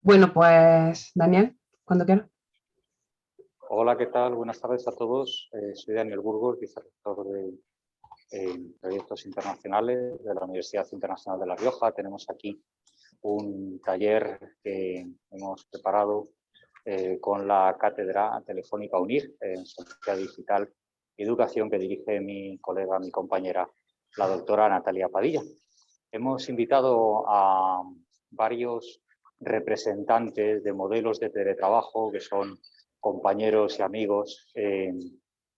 Bueno, pues Daniel, cuando quieras. Hola, ¿qué tal? Buenas tardes a todos. Soy Daniel Burgos, vicerrector de Proyectos Internacionales de la Universidad Internacional de La Rioja. Tenemos aquí un taller que hemos preparado con la Cátedra Telefónica UNIR en Sociedad Digital y Educación, que dirige mi colega, mi compañera, la doctora Natalia Padilla. Hemos invitado a varios representantes de modelos de teletrabajo que son compañeros y amigos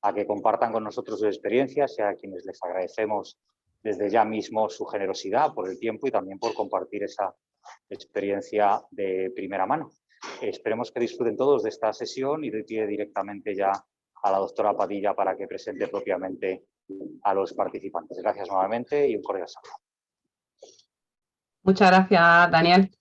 a que compartan con nosotros sus experiencias y a quienes les agradecemos desde ya mismo su generosidad por el tiempo y también por compartir esa experiencia de primera mano. Esperemos que disfruten todos de esta sesión y doy pie directamente ya a la doctora Padilla para que presente propiamente a los participantes. Gracias nuevamente y un cordial saludo. Muchas gracias, Daniel.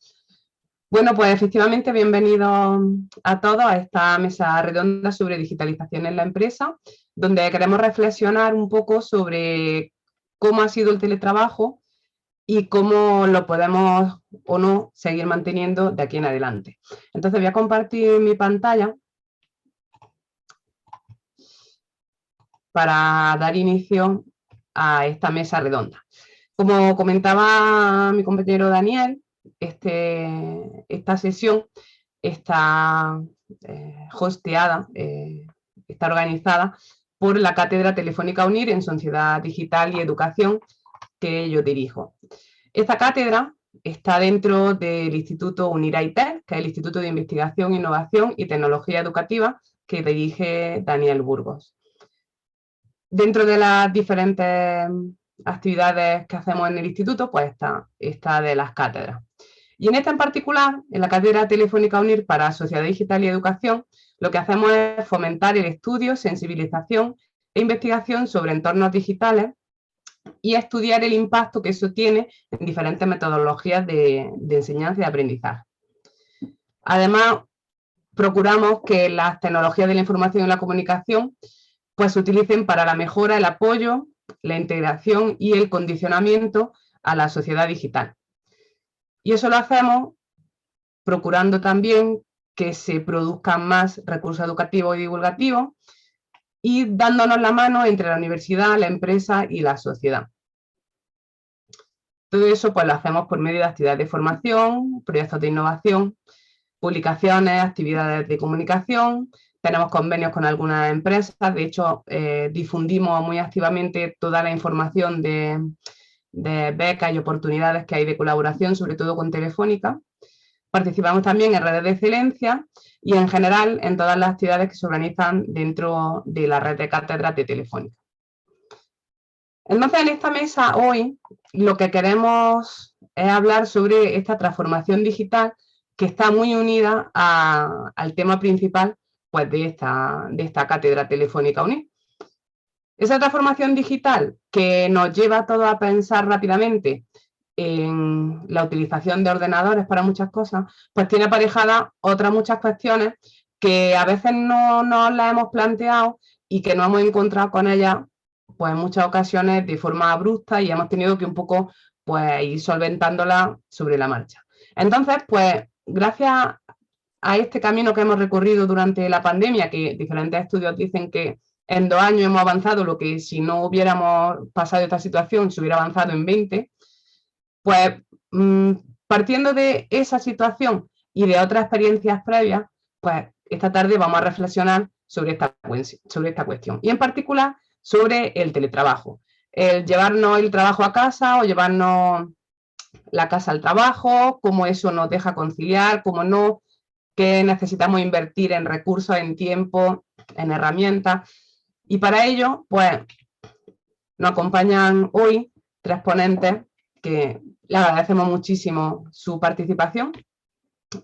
Bueno, pues efectivamente, bienvenidos a todos a esta mesa redonda sobre digitalización en la empresa, donde queremos reflexionar un poco sobre cómo ha sido el teletrabajo y cómo lo podemos o no seguir manteniendo de aquí en adelante. Entonces voy a compartir mi pantalla para dar inicio a esta mesa redonda. Como comentaba mi compañero Daniel, esta sesión está hosteada, está organizada por la Cátedra Telefónica UNIR en Sociedad Digital y Educación, que yo dirijo. Esta cátedra está dentro del Instituto UNIR-IT, que es el Instituto de Investigación, Innovación y Tecnología Educativa, que dirige Daniel Burgos. Dentro de las diferentes actividades que hacemos en el instituto, pues está de las cátedras. Y en esta en particular, en la Cátedra Telefónica UNIR para Sociedad Digital y Educación, lo que hacemos es fomentar el estudio, sensibilización e investigación sobre entornos digitales y estudiar el impacto que eso tiene en diferentes metodologías de enseñanza y aprendizaje. Además, procuramos que las tecnologías de la información y la comunicación pues se utilicen para la mejora, el apoyo, la integración y el condicionamiento a la sociedad digital. Y eso lo hacemos procurando también que se produzcan más recursos educativos y divulgativos y dándonos la mano entre la universidad, la empresa y la sociedad. Todo eso pues lo hacemos por medio de actividades de formación, proyectos de innovación, publicaciones, actividades de comunicación. Tenemos convenios con algunas empresas, de hecho difundimos muy activamente toda la información de becas y oportunidades que hay de colaboración, sobre todo con Telefónica. Participamos también en redes de excelencia y en general en todas las actividades que se organizan dentro de la red de cátedras de Telefónica. Entonces, en esta mesa hoy lo que queremos es hablar sobre esta transformación digital que está muy unida al tema principal pues, de esta cátedra telefónica UNIR. Esa transformación digital que nos lleva a todos a pensar rápidamente en la utilización de ordenadores para muchas cosas, pues tiene aparejadas otras muchas cuestiones que a veces no nos las hemos planteado y que nos hemos encontrado con ellas pues en muchas ocasiones de forma abrupta y hemos tenido que un poco pues ir solventándola sobre la marcha. Entonces, pues gracias a este camino que hemos recorrido durante la pandemia, que diferentes estudios dicen que en 2 años hemos avanzado lo que si no hubiéramos pasado esta situación se hubiera avanzado en 20, pues partiendo de esa situación y de otras experiencias previas, pues esta tarde vamos a reflexionar sobre esta cuestión. Y en particular sobre el teletrabajo. El llevarnos el trabajo a casa o llevarnos la casa al trabajo, cómo eso nos deja conciliar, cómo no, qué necesitamos invertir en recursos, en tiempo, en herramientas. Y para ello, pues, nos acompañan hoy 3 ponentes que le agradecemos muchísimo su participación.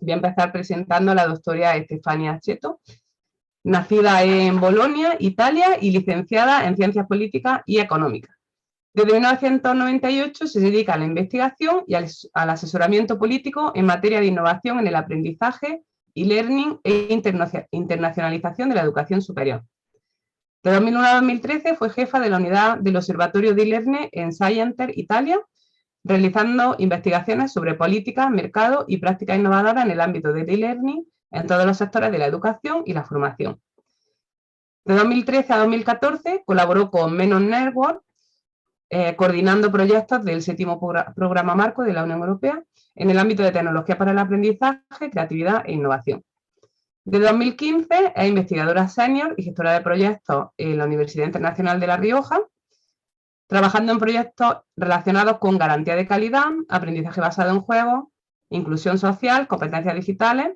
Voy a empezar presentando a la doctora Stefania Cheto, nacida en Bolonia, Italia, y licenciada en Ciencias Políticas y Económicas. Desde 1998 se dedica a la investigación y al asesoramiento político en materia de innovación en el aprendizaje, e-learning e internacionalización de la educación superior. De 2001 a 2013 fue jefa de la unidad del Observatorio de e-learning en Scienter, Italia, realizando investigaciones sobre políticas, mercado y prácticas innovadoras en el ámbito del e-learning en todos los sectores de la educación y la formación. De 2013 a 2014 colaboró con Menon Network, coordinando proyectos del 7º Programa Marco de la Unión Europea en el ámbito de tecnología para el aprendizaje, creatividad e innovación. De 2015 es investigadora senior y gestora de proyectos en la Universidad Internacional de La Rioja, trabajando en proyectos relacionados con garantía de calidad, aprendizaje basado en juegos, inclusión social, competencias digitales,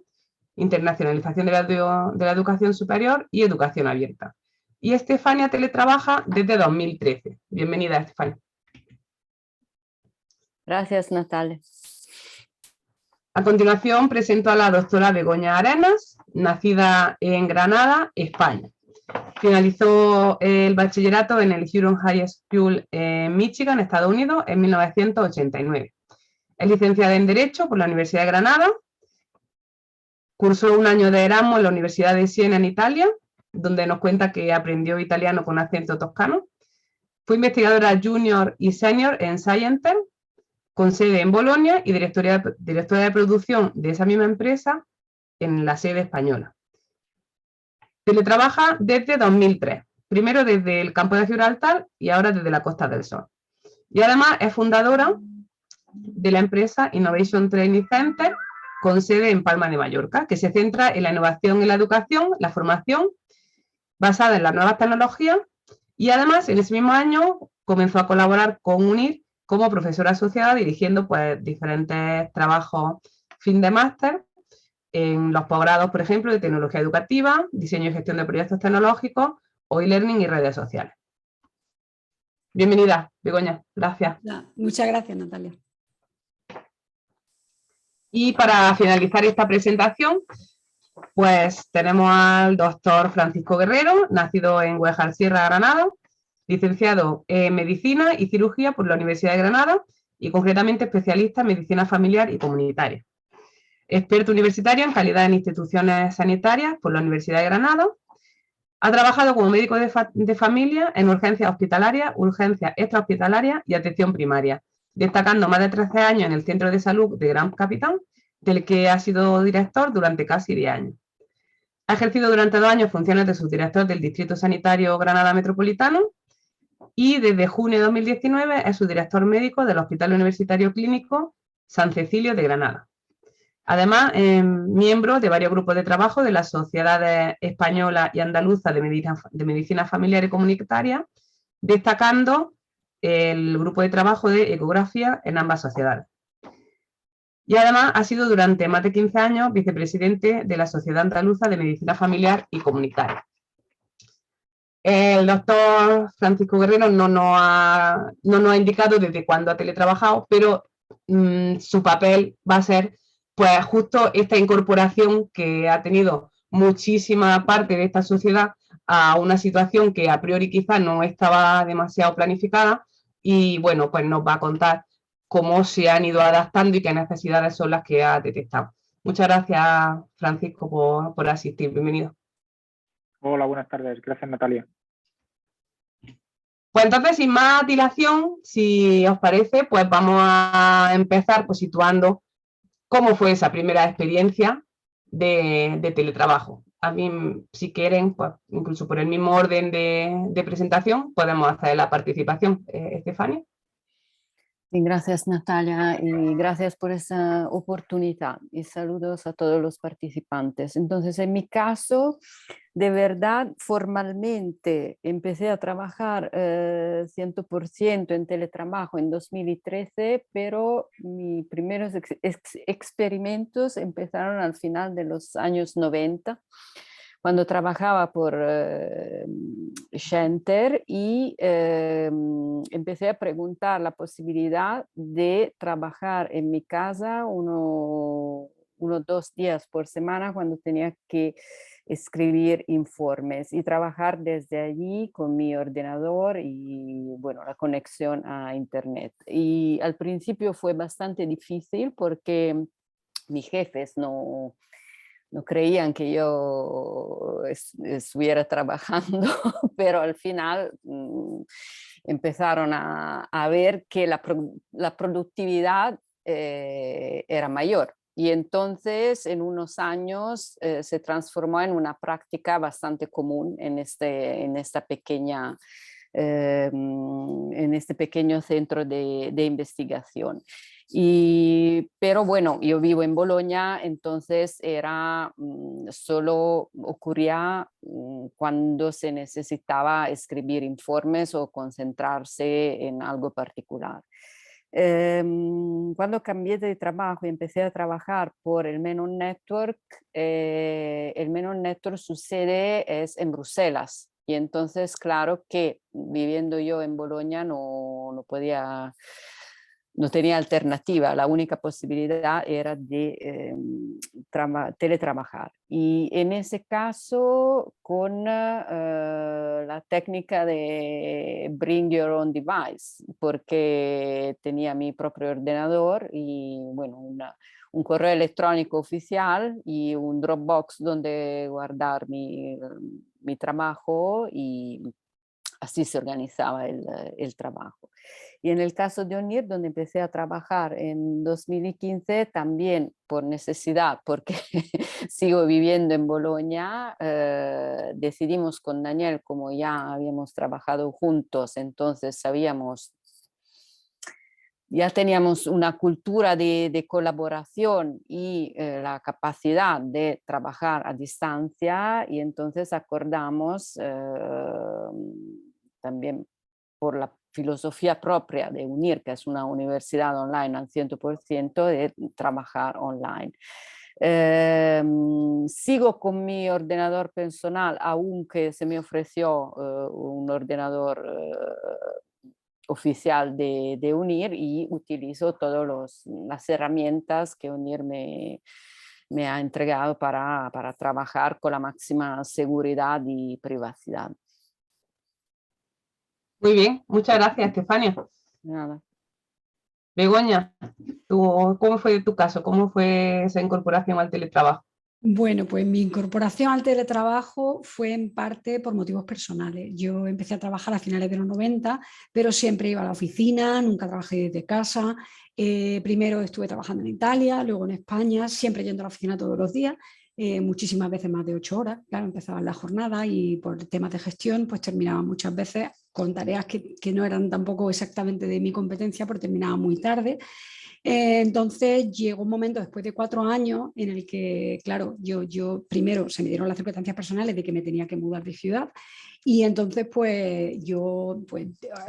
internacionalización de la educación superior y educación abierta. Y Estefania teletrabaja desde 2013. Bienvenida, Estefania. Gracias, Natalia. A continuación presento a la doctora Begoña Arenas, nacida en Granada, España. Finalizó el bachillerato en el Huron High School en Michigan, Estados Unidos, en 1989. Es licenciada en Derecho por la Universidad de Granada. Cursó un año de Erasmus en la Universidad de Siena, en Italia, donde nos cuenta que aprendió italiano con acento toscano. Fue investigadora junior y senior en Scienter, con sede en Bolonia, y directora de producción de esa misma empresa en la sede española. Teletrabaja desde 2003, primero desde el campo de Gibraltar y ahora desde la Costa del Sol. Y además es fundadora de la empresa Innovation Training Center, con sede en Palma de Mallorca, que se centra en la innovación en la educación, la formación, basada en las nuevas tecnologías, y además en ese mismo año comenzó a colaborar con UNIR como profesora asociada, dirigiendo pues diferentes trabajos fin de máster en los posgrados, por ejemplo, de tecnología educativa, diseño y gestión de proyectos tecnológicos o e-learning y redes sociales. Bienvenida, Begoña, gracias. Muchas gracias, Natalia. Y para finalizar esta presentación, pues tenemos al doctor Francisco Guerrero, nacido en Güejar Sierra, Granada, licenciado en Medicina y Cirugía por la Universidad de Granada y concretamente especialista en Medicina Familiar y Comunitaria. Experto universitario en calidad en instituciones sanitarias por la Universidad de Granada. Ha trabajado como médico de familia en urgencias hospitalarias, urgencias extrahospitalarias y atención primaria, destacando más de 13 años en el Centro de Salud de Gran Capitán, del que ha sido director durante casi 10 años. Ha ejercido durante 2 años funciones de subdirector del Distrito Sanitario Granada Metropolitano y desde junio de 2019 es subdirector médico del Hospital Universitario Clínico San Cecilio de Granada. Además, miembro de varios grupos de trabajo de las sociedades española y andaluza de medicina familiar y comunitaria, destacando el grupo de trabajo de ecografía en ambas sociedades. Y además ha sido durante más de 15 años vicepresidente de la Sociedad Andaluza de Medicina Familiar y Comunitaria. El doctor Francisco Guerrero no nos ha indicado desde cuándo ha teletrabajado, pero su papel va a ser pues justo esta incorporación que ha tenido muchísima parte de esta sociedad a una situación que a priori quizás no estaba demasiado planificada, y bueno, pues nos va a contar cómo se han ido adaptando y qué necesidades son las que ha detectado. Muchas gracias, Francisco, por asistir. Bienvenido. Hola, buenas tardes. Gracias, Natalia. Pues entonces, sin más dilación, si os parece, pues vamos a empezar pues situando cómo fue esa primera experiencia de teletrabajo. A mí, si quieren, pues incluso por el mismo orden de presentación, podemos hacer la participación. Estefania. Sí, gracias, Natalia, y gracias por esa oportunidad y saludos a todos los participantes. Entonces, en mi caso, de verdad, formalmente empecé a trabajar 100% en teletrabajo en 2013, pero mis primeros experimentos empezaron al final de los años 90, cuando trabajaba por Schenker y empecé a preguntar la posibilidad de trabajar en mi casa unos 2 días por semana cuando tenía que escribir informes y trabajar desde allí con mi ordenador y bueno, la conexión a internet. Y al principio fue bastante difícil porque mis jefes no creían que yo estuviera trabajando, pero al final empezaron a ver que la productividad era mayor. Y entonces en unos años se transformó en una práctica bastante común en esta pequeña en este pequeño centro de investigación. Pero bueno, yo vivo en Bolonia, entonces solo ocurría cuando se necesitaba escribir informes o concentrarse en algo particular. Cuando cambié de trabajo y empecé a trabajar por el Menon Network, el Menon Network su sede es en Bruselas. Y entonces, claro que viviendo yo en Bolonia no tenía alternativa. La única posibilidad era de teletrabajar. Y en ese caso, con la técnica de Bring Your Own Device, porque tenía mi propio ordenador y, bueno, un correo electrónico oficial y un Dropbox donde guardar mi trabajo, y así se organizaba el trabajo. Y en el caso de UNIR, donde empecé a trabajar en 2015, también por necesidad, porque sigo viviendo en Bolonia, decidimos con Daniel, como ya habíamos trabajado juntos, entonces ya teníamos una cultura de colaboración y la capacidad de trabajar a distancia, y entonces acordamos también por la filosofía propia de UNIR, que es una universidad online al 100%, de trabajar online. Sigo con mi ordenador personal, aunque se me ofreció un ordenador oficial de UNIR, y utilizo todas las herramientas que UNIR me ha entregado para trabajar con la máxima seguridad y privacidad. Muy bien, muchas gracias, Estefania. Nada. Begoña, ¿cómo fue tu caso? ¿Cómo fue esa incorporación al teletrabajo? Bueno, pues mi incorporación al teletrabajo fue en parte por motivos personales. Yo empecé a trabajar a finales de los 90, pero siempre iba a la oficina, nunca trabajé desde casa. Primero estuve trabajando en Italia, luego en España, siempre yendo a la oficina todos los días, muchísimas veces más de 8 horas. Claro, empezaba la jornada y por temas de gestión pues terminaba muchas veces con tareas que no eran tampoco exactamente de mi competencia, porque terminaba muy tarde. Entonces llegó un momento después de 4 años en el que, claro, yo primero se me dieron las circunstancias personales de que me tenía que mudar de ciudad, y entonces pues yo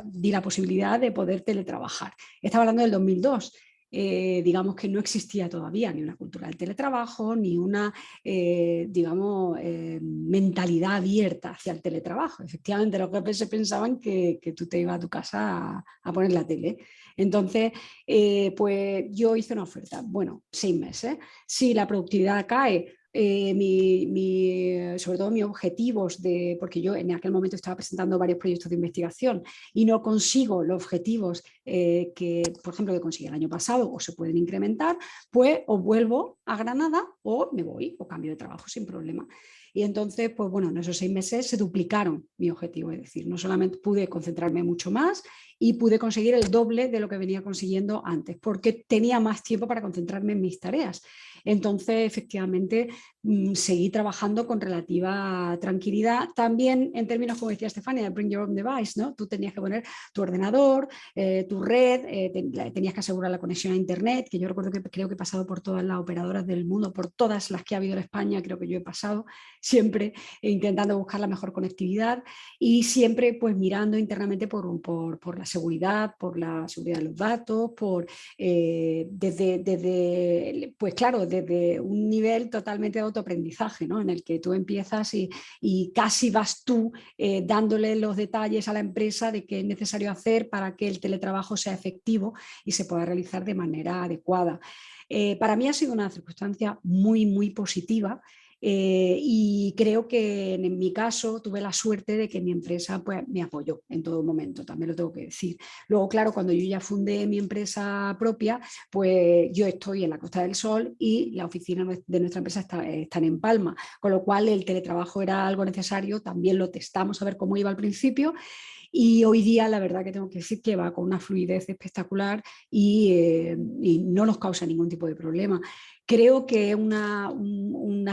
di la posibilidad de poder teletrabajar. Estaba hablando del 2002. Digamos que no existía todavía ni una cultura del teletrabajo, ni una, mentalidad abierta hacia el teletrabajo. Efectivamente, los jefes se pensaban que tú te ibas a tu casa a poner la tele. Entonces, pues yo hice una oferta, bueno, 6 meses. Si la productividad cae, sobre todo mis objetivos, porque yo en aquel momento estaba presentando varios proyectos de investigación y no consigo los objetivos que, por ejemplo, que conseguí el año pasado, o se pueden incrementar, pues o vuelvo a Granada o me voy o cambio de trabajo sin problema. Y entonces, pues bueno, en esos 6 meses se duplicaron mi objetivo, es decir, no solamente pude concentrarme mucho más y pude conseguir el doble de lo que venía consiguiendo antes, porque tenía más tiempo para concentrarme en mis tareas. Entonces, efectivamente, seguí trabajando con relativa tranquilidad. También en términos, como decía Estefania, de Bring Your Own Device, ¿no? Tú tenías que poner tu ordenador, tu red, tenías que asegurar la conexión a internet, que yo recuerdo que creo que he pasado por todas las operadoras del mundo, por todas las que ha habido en España, creo que yo he pasado, siempre intentando buscar la mejor conectividad, y siempre pues mirando internamente por la seguridad, por la seguridad de los datos, pues claro, desde un nivel totalmente de autoaprendizaje, ¿no? En el que tú empiezas y casi vas tú dándole los detalles a la empresa de qué es necesario hacer para que el teletrabajo sea efectivo y se pueda realizar de manera adecuada. Para mí ha sido una circunstancia muy, muy positiva. Y creo que en mi caso tuve la suerte de que mi empresa pues, me apoyó en todo momento, también lo tengo que decir. Luego, claro, cuando yo ya fundé mi empresa propia, pues yo estoy en la Costa del Sol y la oficina de nuestra empresa están en Palma, con lo cual el teletrabajo era algo necesario, también lo testamos a ver cómo iba al principio. y hoy día la verdad que tengo que decir que va con una fluidez espectacular y no nos causa ningún tipo de problema. Creo que es una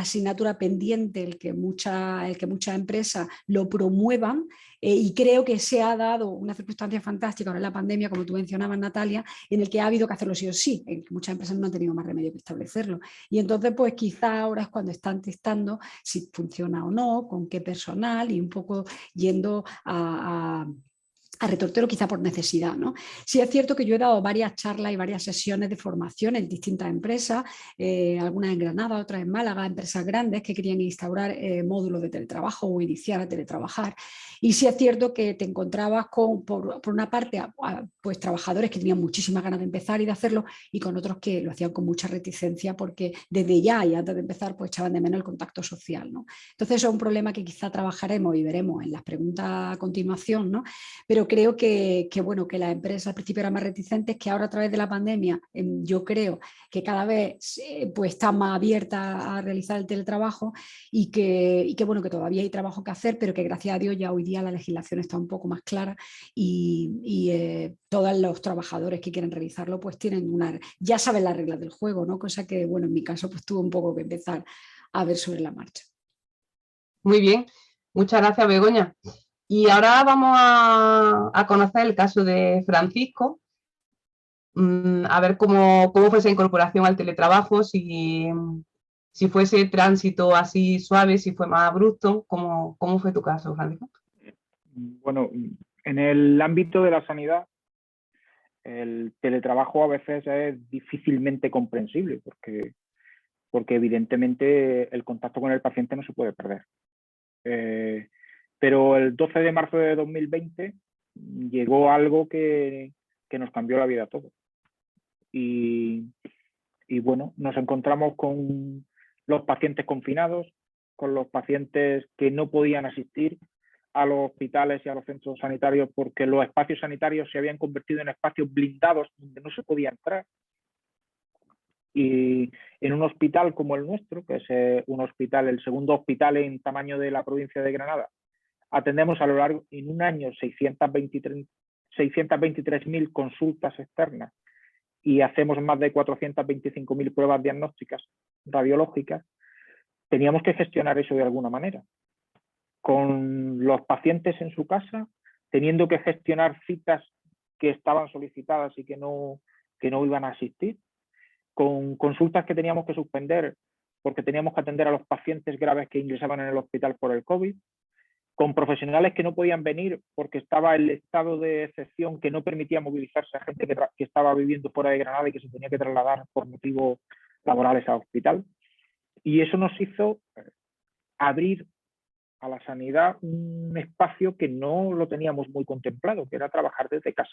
asignatura pendiente el que muchas empresas lo promuevan y creo que se ha dado una circunstancia fantástica ahora en la pandemia, como tú mencionabas, Natalia, en el que ha habido que hacerlo sí o sí, en que muchas empresas no han tenido más remedio que establecerlo. Y entonces, pues quizá ahora es cuando están testando si funciona o no, con qué personal y un poco yendo a retortero quizá por necesidad, ¿no? Sí es cierto que yo he dado varias charlas y varias sesiones de formación en distintas empresas, algunas en Granada, otras en Málaga, empresas grandes que querían instaurar módulos de teletrabajo o iniciar a teletrabajar. Y sí es cierto que te encontrabas con, por una parte, pues trabajadores que tenían muchísimas ganas de empezar y de hacerlo, y con otros que lo hacían con mucha reticencia porque desde ya y antes de empezar pues echaban de menos el contacto social, ¿no? Entonces eso es un problema que quizá trabajaremos y veremos en las preguntas a continuación, ¿no? Pero creo bueno, que las empresas al principio eran más reticentes, que ahora a través de la pandemia yo creo que cada vez pues están más abiertas a realizar el teletrabajo y que bueno, que todavía hay trabajo que hacer, pero que gracias a Dios ya hoy día la legislación está un poco más clara y todos los trabajadores que quieren realizarlo pues ya saben las reglas del juego, ¿no? Cosa que bueno, en mi caso pues tuve un poco que empezar a ver sobre la marcha. Muy bien, muchas gracias, Begoña. Y ahora vamos a conocer el caso de Francisco, a ver cómo fue esa incorporación al teletrabajo, si fue ese tránsito así suave, si fue más abrupto. ¿Cómo fue tu caso, Francisco? Bueno, en el ámbito de la sanidad, el teletrabajo a veces es difícilmente comprensible porque evidentemente el contacto con el paciente no se puede perder. Pero el 12 de marzo de 2020 llegó algo que nos cambió la vida a todos. Y bueno, nos encontramos con los pacientes confinados, con los pacientes que no podían asistir a los hospitales y a los centros sanitarios porque los espacios sanitarios se habían convertido en espacios blindados donde no se podía entrar. Y en un hospital como el nuestro, que es el segundo hospital en tamaño de la provincia de Granada, atendemos a lo largo, en un año, 623.000 consultas externas y hacemos más de 425.000 pruebas diagnósticas radiológicas. Teníamos que gestionar eso de alguna manera. Con los pacientes en su casa, teniendo que gestionar citas que estaban solicitadas y que no iban a asistir, con consultas que teníamos que suspender porque teníamos que atender a los pacientes graves que ingresaban en el hospital por el COVID, con profesionales que no podían venir porque estaba el estado de excepción que no permitía movilizarse a gente que estaba viviendo fuera de Granada y que se tenía que trasladar por motivos laborales al hospital. Y eso nos hizo abrir a la sanidad un espacio que no lo teníamos muy contemplado, que era trabajar desde casa.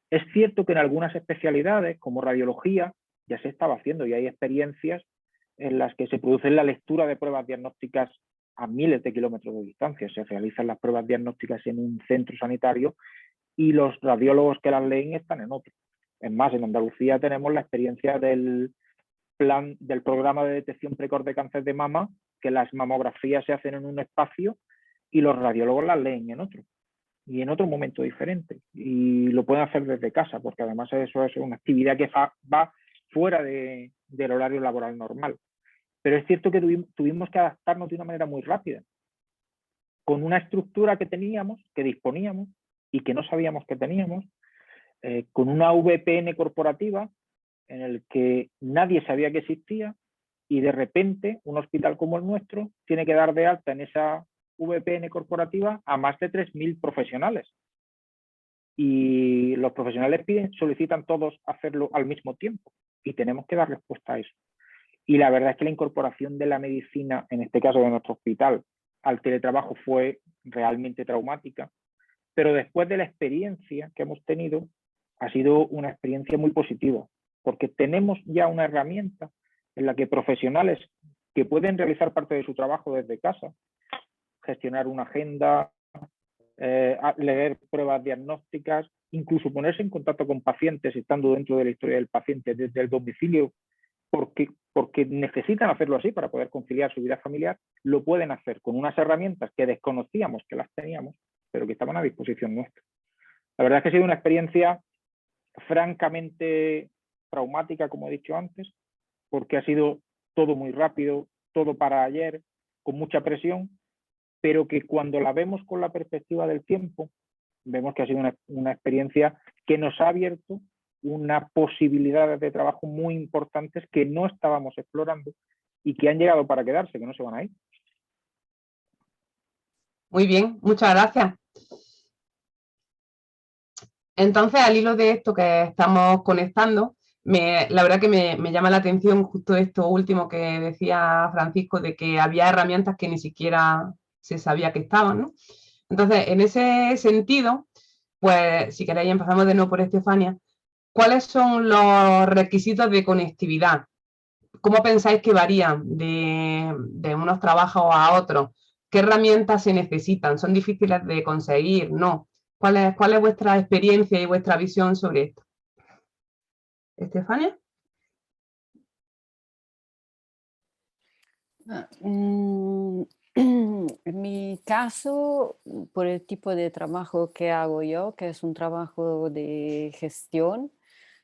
Es cierto que en algunas especialidades, como radiología, ya se estaba haciendo y hay experiencias en las que se produce la lectura de pruebas diagnósticas a miles de kilómetros de distancia. Se realizan las pruebas diagnósticas en un centro sanitario y los radiólogos que las leen están en otro. Es más, en Andalucía tenemos la experiencia del programa de detección precoz de cáncer de mama, que las mamografías se hacen en un espacio y los radiólogos las leen en otro. Y en otro momento diferente. Y lo pueden hacer desde casa, porque además eso es una actividad que va fuera del horario laboral normal. Pero es cierto que tuvimos que adaptarnos de una manera muy rápida, con una estructura que teníamos, que disponíamos y que no sabíamos que teníamos, con una VPN corporativa en el que nadie sabía que existía y de repente un hospital como el nuestro tiene que dar de alta en esa VPN corporativa a más de 3.000 profesionales. Y los profesionales solicitan todos hacerlo al mismo tiempo y tenemos que dar respuesta a eso. Y la verdad es que la incorporación de la medicina, en este caso de nuestro hospital, al teletrabajo fue realmente traumática, pero después de la experiencia que hemos tenido, ha sido una experiencia muy positiva, porque tenemos ya una herramienta en la que profesionales que pueden realizar parte de su trabajo desde casa, gestionar una agenda, leer pruebas diagnósticas, incluso ponerse en contacto con pacientes estando dentro de la historia del paciente desde el domicilio, porque necesitan hacerlo así para poder conciliar su vida familiar, lo pueden hacer con unas herramientas que desconocíamos que las teníamos pero que estaban a disposición nuestra. La verdad es que ha sido una experiencia francamente traumática, como he dicho antes, porque ha sido todo muy rápido, todo para ayer, con mucha presión, pero que cuando la vemos con la perspectiva del tiempo, vemos que ha sido una experiencia que nos ha abierto unas posibilidades de trabajo muy importantes que no estábamos explorando y que han llegado para quedarse, que no se van a ir. Muy bien, muchas gracias. Entonces, al hilo de esto que estamos conectando, la verdad que me llama la atención justo esto último que decía Francisco, de que había herramientas que ni siquiera se sabía que estaban, ¿no? Entonces, en ese sentido, pues si queréis empezamos de nuevo por Estefania, ¿cuáles son los requisitos de conectividad? ¿Cómo pensáis que varían de unos trabajos a otros? ¿Qué herramientas se necesitan? ¿Son difíciles de conseguir? ¿No? ¿Cuál es vuestra experiencia y vuestra visión sobre esto? ¿Estefania? En mi caso, por el tipo de trabajo que hago yo, que es un trabajo de gestión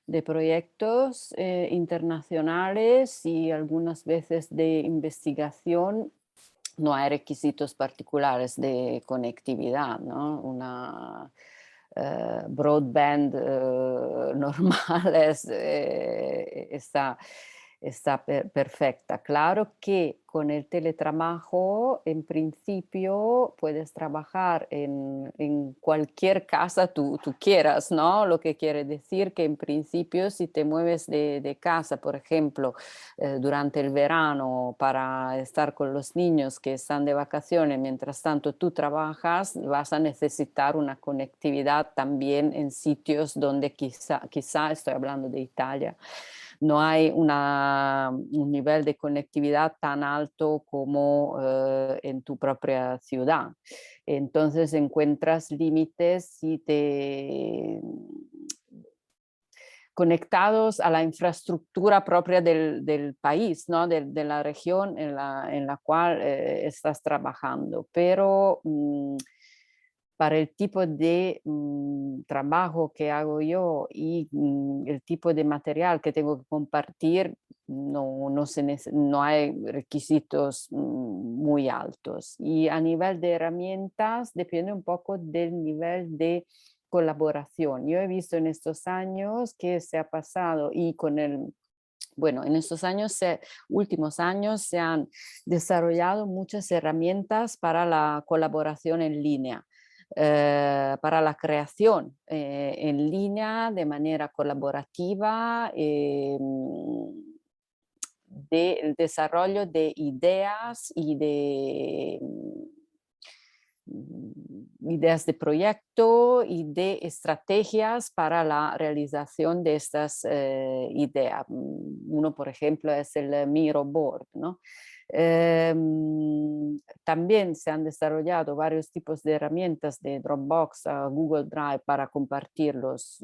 de proyectos internacionales y algunas veces de investigación, no hay requisitos particulares de conectividad, ¿no? Una broadband normal está perfecta. Claro que con el teletrabajo, en principio, puedes trabajar en cualquier casa tú quieras, ¿no? Lo que quiere decir que en principio, si te mueves de casa, por ejemplo, durante el verano para estar con los niños que están de vacaciones, mientras tanto tú trabajas, vas a necesitar una conectividad también en sitios donde quizá estoy hablando de Italia, no hay un nivel de conectividad tan alto como en tu propia ciudad. Entonces encuentras límites si te conectados a la infraestructura propia del país, ¿no? de la región en la cual estás trabajando. Pero para el tipo de trabajo que hago yo y el tipo de material que tengo que compartir, no hay requisitos muy altos. Y a nivel de herramientas depende un poco del nivel de colaboración. Yo he visto en estos años que se ha pasado y en estos últimos años se han desarrollado muchas herramientas para la colaboración en línea. Para la creación en línea de manera colaborativa, del desarrollo de ideas y de ideas de proyecto y de estrategias para la realización de estas ideas. Uno, por ejemplo, es el Miro Board, ¿no? También se han desarrollado varios tipos de herramientas de Dropbox a Google Drive para compartir los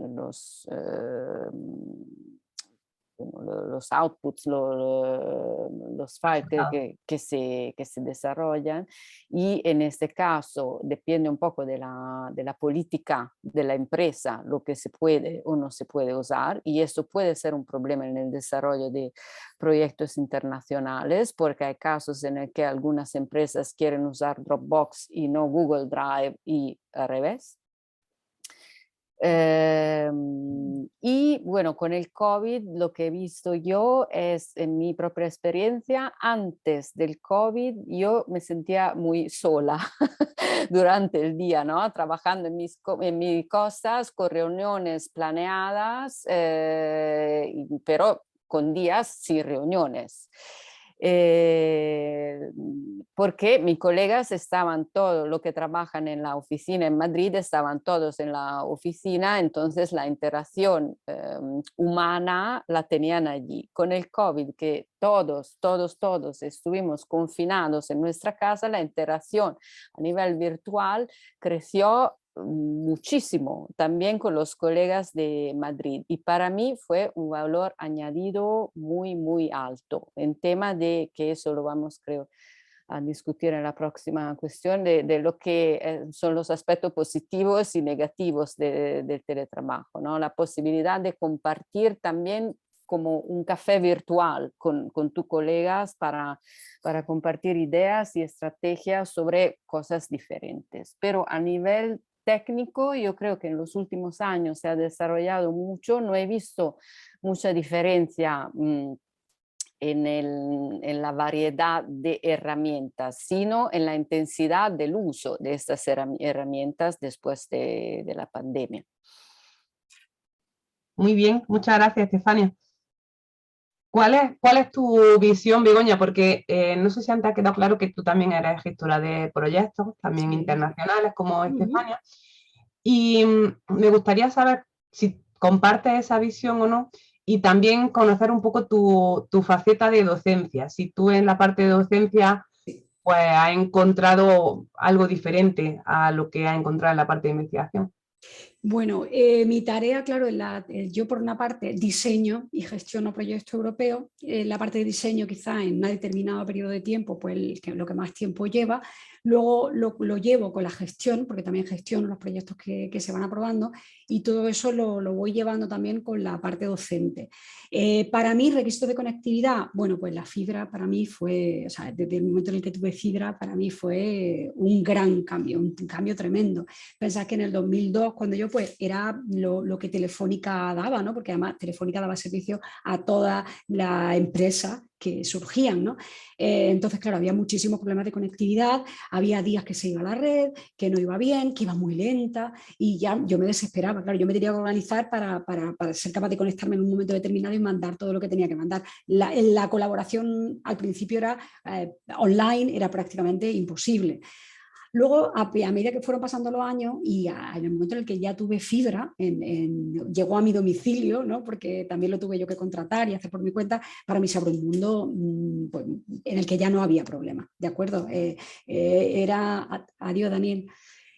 outputs, los files que se desarrollan, y en este caso depende un poco de la política de la empresa lo que se puede o no se puede usar, y esto puede ser un problema en el desarrollo de proyectos internacionales, porque hay casos en el que algunas empresas quieren usar Dropbox y no Google Drive y al revés. Y bueno, con el COVID lo que he visto yo es, en mi propia experiencia, antes del COVID yo me sentía muy sola durante el día, ¿no? Trabajando en mis cosas, con reuniones planeadas, pero con días sin reuniones. Porque mis colegas estaban todos, los que trabajan en la oficina en Madrid, estaban todos en la oficina, entonces la interacción humana la tenían allí. Con el COVID, que todos estuvimos confinados en nuestra casa, la interacción a nivel virtual creció muchísimo, también con los colegas de Madrid, y para mí fue un valor añadido muy, muy alto en tema de que eso lo vamos, creo, a discutir en la próxima cuestión de lo que son los aspectos positivos y negativos del teletrabajo, ¿no? La posibilidad de compartir también como un café virtual con tus colegas para compartir ideas y estrategias sobre cosas diferentes. Pero a nivel técnico, yo creo que en los últimos años se ha desarrollado mucho, no he visto mucha diferencia en la variedad de herramientas, sino en la intensidad del uso de estas herramientas después de la pandemia. Muy bien, muchas gracias, Estefania. ¿Cuál es tu visión, Begoña? Porque no sé si antes ha quedado claro que tú también eres gestora de proyectos, también internacionales como Estefania, y me gustaría saber si compartes esa visión o no, y también conocer un poco tu faceta de docencia, si tú en la parte de docencia pues has encontrado algo diferente a lo que has encontrado en la parte de investigación. Bueno, mi tarea, claro, yo por una parte diseño y gestiono proyectos europeos, la parte de diseño quizá en un determinado periodo de tiempo, pues lo que más tiempo lleva, luego lo llevo con la gestión, porque también gestiono los proyectos que se van aprobando, y todo eso lo voy llevando también con la parte docente. Para mí, requisitos de conectividad, bueno, pues la fibra para mí fue, o sea, desde el momento en el que tuve fibra, para mí fue un gran cambio, un cambio tremendo. Pensad que en el 2002, cuando yo pues era lo que Telefónica daba, ¿no? Porque además Telefónica daba servicio a toda la empresa que surgían, ¿no? Entonces, claro, había muchísimos problemas de conectividad, había días que se iba a la red, que no iba bien, que iba muy lenta, y ya yo me desesperaba, claro, yo me tenía que organizar para ser capaz de conectarme en un momento determinado y mandar todo lo que tenía que mandar. La colaboración al principio era online, era prácticamente imposible. Luego, a medida que fueron pasando los años y en el momento en el que ya tuve fibra, llegó a mi domicilio, ¿no? Porque también lo tuve yo que contratar y hacer por mi cuenta, para mí se abrió un mundo pues, en el que ya no había problema, ¿de acuerdo? Adiós, Daniel,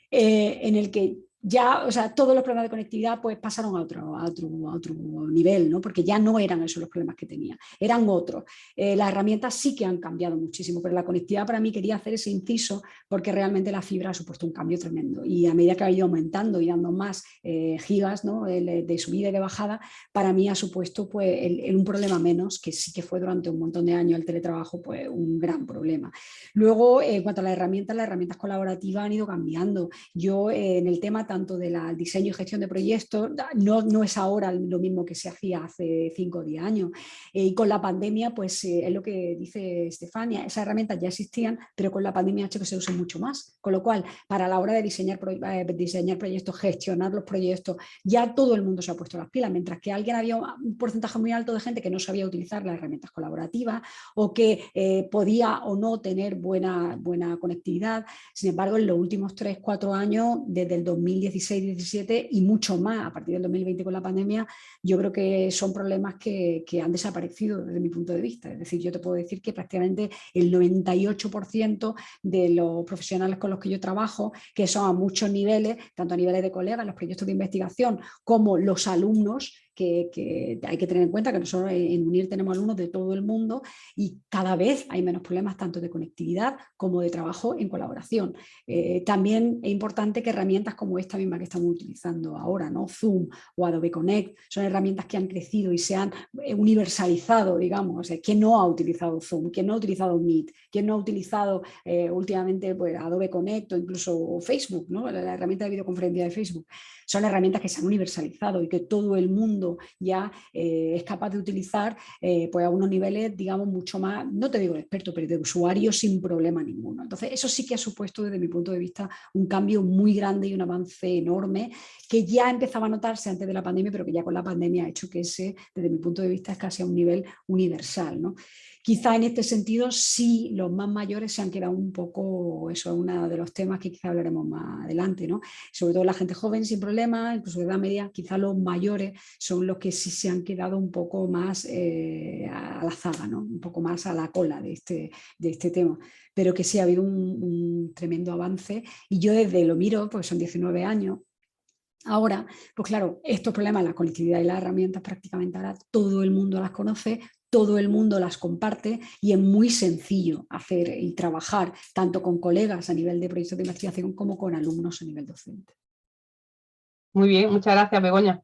en el que ya, o sea, todos los problemas de conectividad pues pasaron a otro nivel, ¿no? Porque ya no eran esos los problemas que tenía, eran otros. Las herramientas sí que han cambiado muchísimo, pero la conectividad para mí quería hacer ese inciso porque realmente la fibra ha supuesto un cambio tremendo, y a medida que ha ido aumentando y dando más gigas, ¿no? de subida y de bajada, para mí ha supuesto pues un problema menos, que sí que fue durante un montón de años el teletrabajo pues un gran problema. Luego, en cuanto a las herramientas colaborativas han ido cambiando. Yo en el tema tanto del diseño y gestión de proyectos, no es ahora lo mismo que se hacía hace 5 o 10 años. Y con la pandemia, pues es lo que dice Estefania, esas herramientas ya existían, pero con la pandemia ha hecho que se usen mucho más. Con lo cual, para la hora de diseñar proyectos, gestionar los proyectos, ya todo el mundo se ha puesto las pilas, mientras que había un porcentaje muy alto de gente que no sabía utilizar las herramientas colaborativas o que podía o no tener buena conectividad. Sin embargo, en los últimos 3-4 años, desde el 2016-17 y mucho más a partir del 2020 con la pandemia, yo creo que son problemas que han desaparecido desde mi punto de vista. Es decir, yo te puedo decir que prácticamente el 98% de los profesionales con los que yo trabajo, que son a muchos niveles, tanto a niveles de colegas, los proyectos de investigación, como los alumnos, que hay que tener en cuenta que nosotros en UNIR tenemos alumnos de todo el mundo y cada vez hay menos problemas tanto de conectividad como de trabajo en colaboración. También es importante que herramientas como esta misma que estamos utilizando ahora, ¿no? Zoom o Adobe Connect, son herramientas que han crecido y se han universalizado, digamos. ¿Quién no ha utilizado Zoom? ¿Quién no ha utilizado Meet? ¿Quién no ha utilizado últimamente pues, Adobe Connect o incluso Facebook, ¿no? La herramienta de videoconferencia de Facebook? Son herramientas que se han universalizado y que todo el mundo ya es capaz de utilizar pues a unos niveles, digamos, mucho más, no te digo de experto, pero de usuario sin problema ninguno. Entonces, eso sí que ha supuesto desde mi punto de vista un cambio muy grande y un avance enorme que ya empezaba a notarse antes de la pandemia, pero que ya con la pandemia ha hecho que ese, desde mi punto de vista, es casi a un nivel universal, ¿no? Quizá en este sentido sí los más mayores se han quedado un poco, eso es uno de los temas que quizá hablaremos más adelante, ¿no? Sobre todo la gente joven sin problemas, incluso de edad media, quizá los mayores son los que sí se han quedado un poco más a la zaga, ¿no? Un poco más a la cola de este tema, pero que sí ha habido un tremendo avance y yo desde lo miro, pues son 19 años. Ahora, pues claro, estos problemas, la conectividad y las herramientas prácticamente ahora todo el mundo las conoce, todo el mundo las comparte y es muy sencillo hacer y trabajar tanto con colegas a nivel de proyectos de investigación como con alumnos a nivel docente. Muy bien, muchas gracias, Begoña.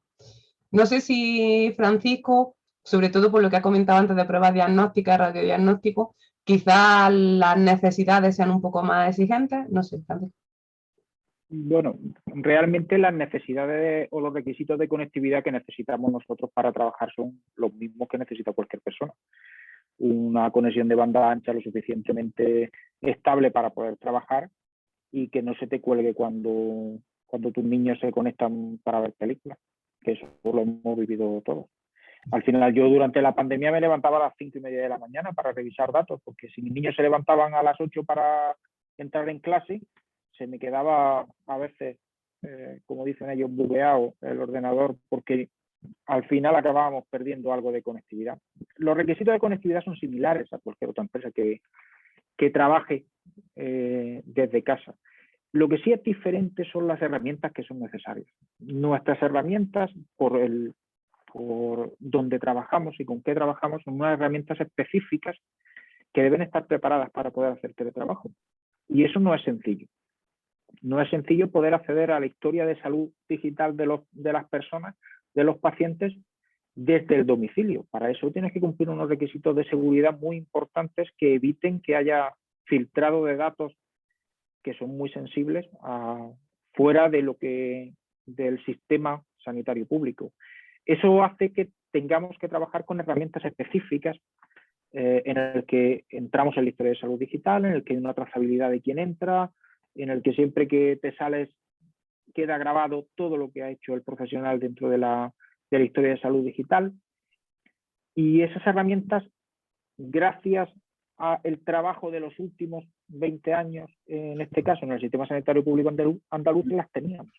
No sé si Francisco, sobre todo por lo que ha comentado antes de pruebas diagnósticas, radiodiagnóstico, quizás las necesidades sean un poco más exigentes. No sé, Francisco. Bueno, realmente las necesidades o los requisitos de conectividad que necesitamos nosotros para trabajar son los mismos que necesita cualquier persona. Una conexión de banda ancha lo suficientemente estable para poder trabajar y que no se te cuelgue cuando tus niños se conectan para ver películas, que eso lo hemos vivido todos. Al final yo durante la pandemia me levantaba a las 5:30 de la mañana para revisar datos, porque si mis niños se levantaban a las 8 para entrar en clase, se me quedaba a veces, como dicen ellos, bugueado el ordenador, porque al final acabábamos perdiendo algo de conectividad. Los requisitos de conectividad son similares a cualquier otra empresa que trabaje desde casa. Lo que sí es diferente son las herramientas que son necesarias. Nuestras herramientas, por donde trabajamos y con qué trabajamos, son unas herramientas específicas que deben estar preparadas para poder hacer teletrabajo. Y eso no es sencillo. No es sencillo poder acceder a la historia de salud digital de las personas, de los pacientes, desde el domicilio. Para eso tienes que cumplir unos requisitos de seguridad muy importantes que eviten que haya filtrado de datos que son muy sensibles fuera de del sistema sanitario público. Eso hace que tengamos que trabajar con herramientas específicas en el que entramos en la historia de salud digital, en el que hay una trazabilidad de quién entra, en el que siempre que te sales queda grabado todo lo que ha hecho el profesional dentro de la historia de salud digital. Y esas herramientas, gracias al trabajo de los últimos 20 años, en este caso en el Sistema Sanitario Público Andaluz, las teníamos.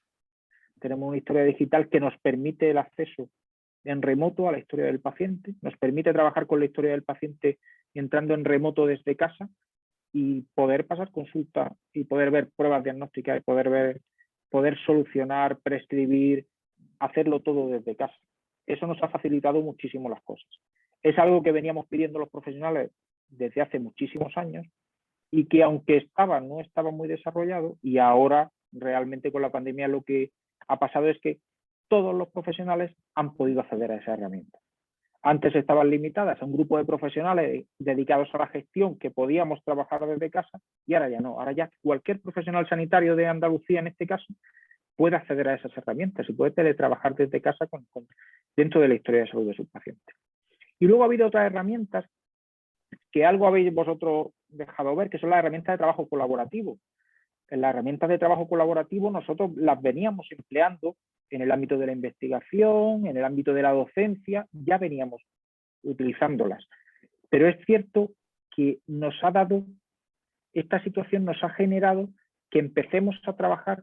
Tenemos una historia digital que nos permite el acceso en remoto a la historia del paciente, nos permite trabajar con la historia del paciente entrando en remoto desde casa y poder pasar consulta y poder ver pruebas diagnósticas y poder solucionar, prescribir, hacerlo todo desde casa. Eso nos ha facilitado muchísimo las cosas. Es algo que veníamos pidiendo los profesionales desde hace muchísimos años y que aunque no estaba muy desarrollado, y ahora realmente con la pandemia lo que ha pasado es que todos los profesionales han podido acceder a esa herramienta. Antes estaban limitadas a un grupo de profesionales dedicados a la gestión que podíamos trabajar desde casa y ahora ya no. Ahora ya cualquier profesional sanitario de Andalucía, en este caso, puede acceder a esas herramientas y puede teletrabajar desde casa dentro de la historia de salud de sus pacientes. Y luego ha habido otras herramientas que algo habéis vosotros dejado ver, que son las herramientas de trabajo colaborativo. En las herramientas de trabajo colaborativo nosotros las veníamos empleando en el ámbito de la investigación, en el ámbito de la docencia, ya veníamos utilizándolas. Pero es cierto que esta situación nos ha generado que empecemos a trabajar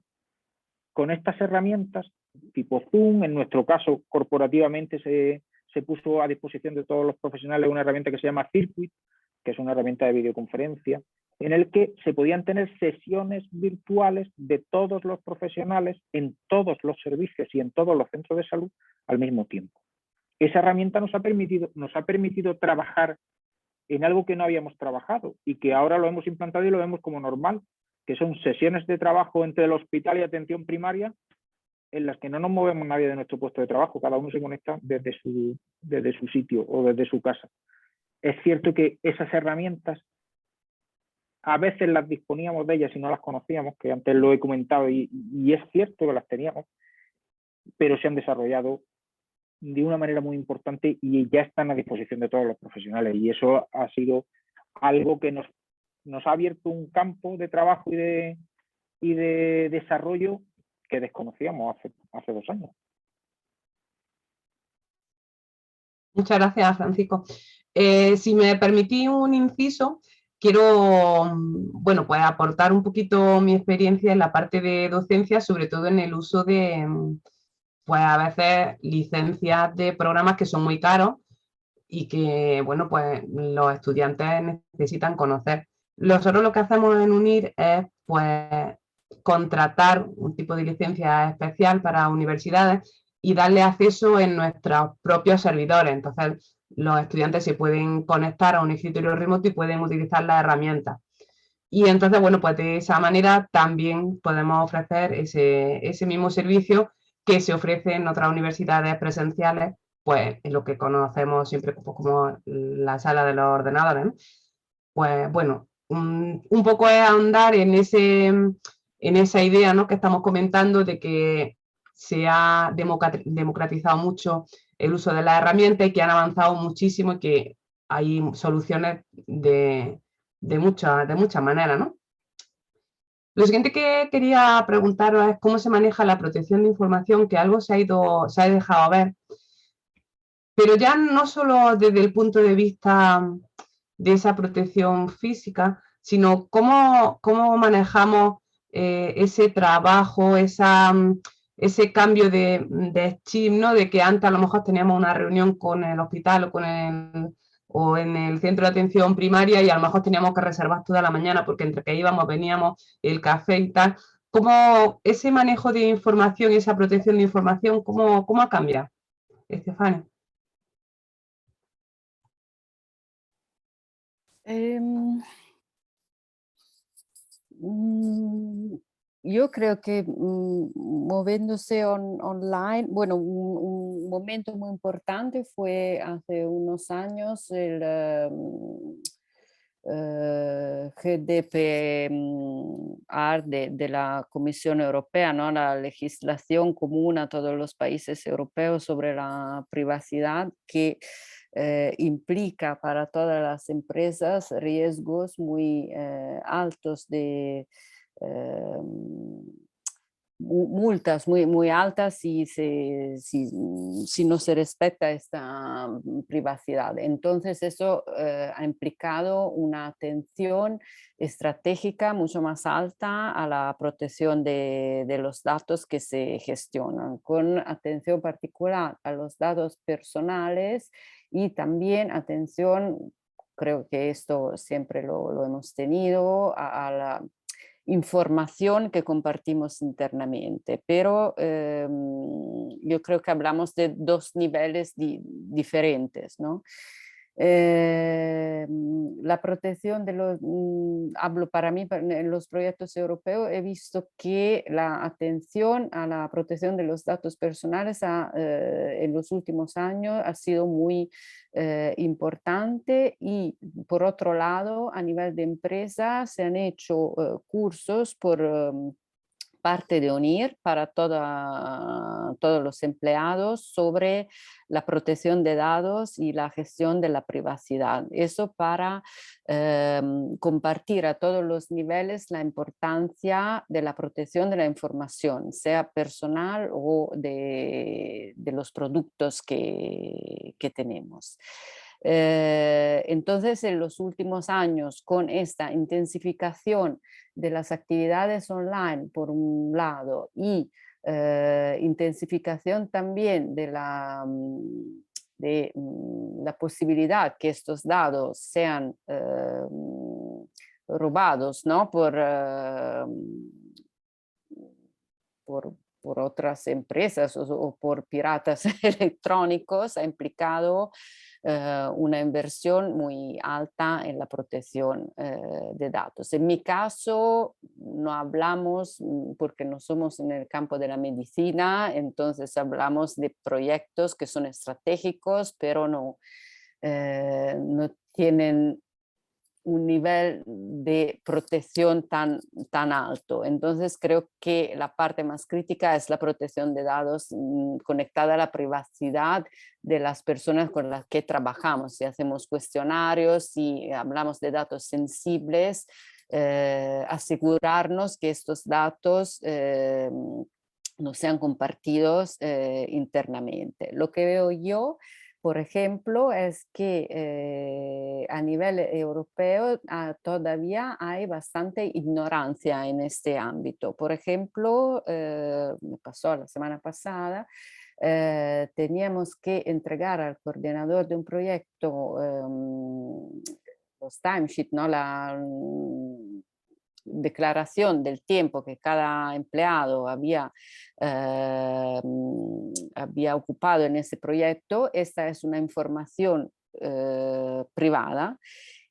con estas herramientas tipo Zoom. En nuestro caso, corporativamente se puso a disposición de todos los profesionales una herramienta que se llama Circuit, que es una herramienta de videoconferencia, en el que se podían tener sesiones virtuales de todos los profesionales en todos los servicios y en todos los centros de salud al mismo tiempo. Esa herramienta nos ha permitido trabajar en algo que no habíamos trabajado y que ahora lo hemos implantado y lo vemos como normal, que son sesiones de trabajo entre el hospital y atención primaria en las que no nos movemos nadie de nuestro puesto de trabajo, cada uno se conecta desde su sitio o desde su casa. Es cierto que esas herramientas a veces las disponíamos de ellas y no las conocíamos, que antes lo he comentado y es cierto que las teníamos, pero se han desarrollado de una manera muy importante y ya están a disposición de todos los profesionales, y eso ha sido algo que nos ha abierto un campo de trabajo y de desarrollo que desconocíamos hace 2 años. Muchas gracias, Francisco. Si me permitís un inciso, quiero pues aportar un poquito mi experiencia en la parte de docencia, sobre todo en el uso de, pues a veces, licencias de programas que son muy caros y que, bueno, pues los estudiantes necesitan conocer. Nosotros lo que hacemos en UNIR es, pues, contratar un tipo de licencia especial para universidades y darle acceso en nuestros propios servidores. Entonces, los estudiantes se pueden conectar a un escritorio remoto y pueden utilizar las herramientas. Y entonces, bueno, pues de esa manera también podemos ofrecer ese mismo servicio que se ofrece en otras universidades presenciales, pues en lo que conocemos siempre como la sala de los ordenadores, ¿no? Pues bueno, un poco es ahondar en esa idea, ¿no?, que estamos comentando de que se ha democratizado mucho el uso de las herramientas y que han avanzado muchísimo y que hay soluciones de muchas maneras, ¿no? Lo siguiente que quería preguntaros es cómo se maneja la protección de información, que algo se ha dejado ver, pero ya no solo desde el punto de vista de esa protección física, sino cómo manejamos ese trabajo, ese cambio de chip, ¿no? De que antes a lo mejor teníamos una reunión con el hospital o en el centro de atención primaria y a lo mejor teníamos que reservar toda la mañana porque entre que íbamos, veníamos, el café y tal. ¿Cómo ese manejo de información y esa protección de información, cómo ha cambiado, Estefania? Yo creo que moviéndose online, bueno, un momento muy importante fue hace unos años el GDPR de la Comisión Europea, ¿no? La legislación común a todos los países europeos sobre la privacidad que implica para todas las empresas riesgos muy altos de multas muy altas si no se respeta esta privacidad. Entonces eso ha implicado una atención estratégica mucho más alta a la protección de los datos que se gestionan, con atención particular a los datos personales y también atención, creo que esto siempre lo hemos tenido, a la información que compartimos internamente, pero yo creo que hablamos de dos niveles diferentes, ¿no? La protección de los, hablo para mí, en los proyectos europeos he visto que la atención a la protección de los datos personales en los últimos años ha sido muy importante y por otro lado a nivel de empresa se han hecho cursos por parte de UNIR para todos los empleados sobre la protección de datos y la gestión de la privacidad. Eso para compartir a todos los niveles la importancia de la protección de la información, sea personal o de los productos que tenemos. Entonces, en los últimos años, con esta intensificación de las actividades online, por un lado, y intensificación también de la posibilidad que estos datos sean robados, ¿no? por otras empresas o por piratas electrónicos, ha implicado una inversión muy alta en la protección de datos. En mi caso, no hablamos, porque no somos en el campo de la medicina, entonces hablamos de proyectos que son estratégicos, pero no tienen un nivel de protección tan alto. Entonces creo que la parte más crítica es la protección de datos conectada a la privacidad de las personas con las que trabajamos. Si hacemos cuestionarios, si hablamos de datos sensibles, asegurarnos que estos datos no sean compartidos internamente. Lo que veo yo, por ejemplo, es que a nivel europeo todavía hay bastante ignorancia en este ámbito. Por ejemplo, me pasó la semana pasada, teníamos que entregar al coordinador de un proyecto los timesheets, ¿no? La declaración del tiempo que cada empleado había ocupado en ese proyecto. Esta es una información privada.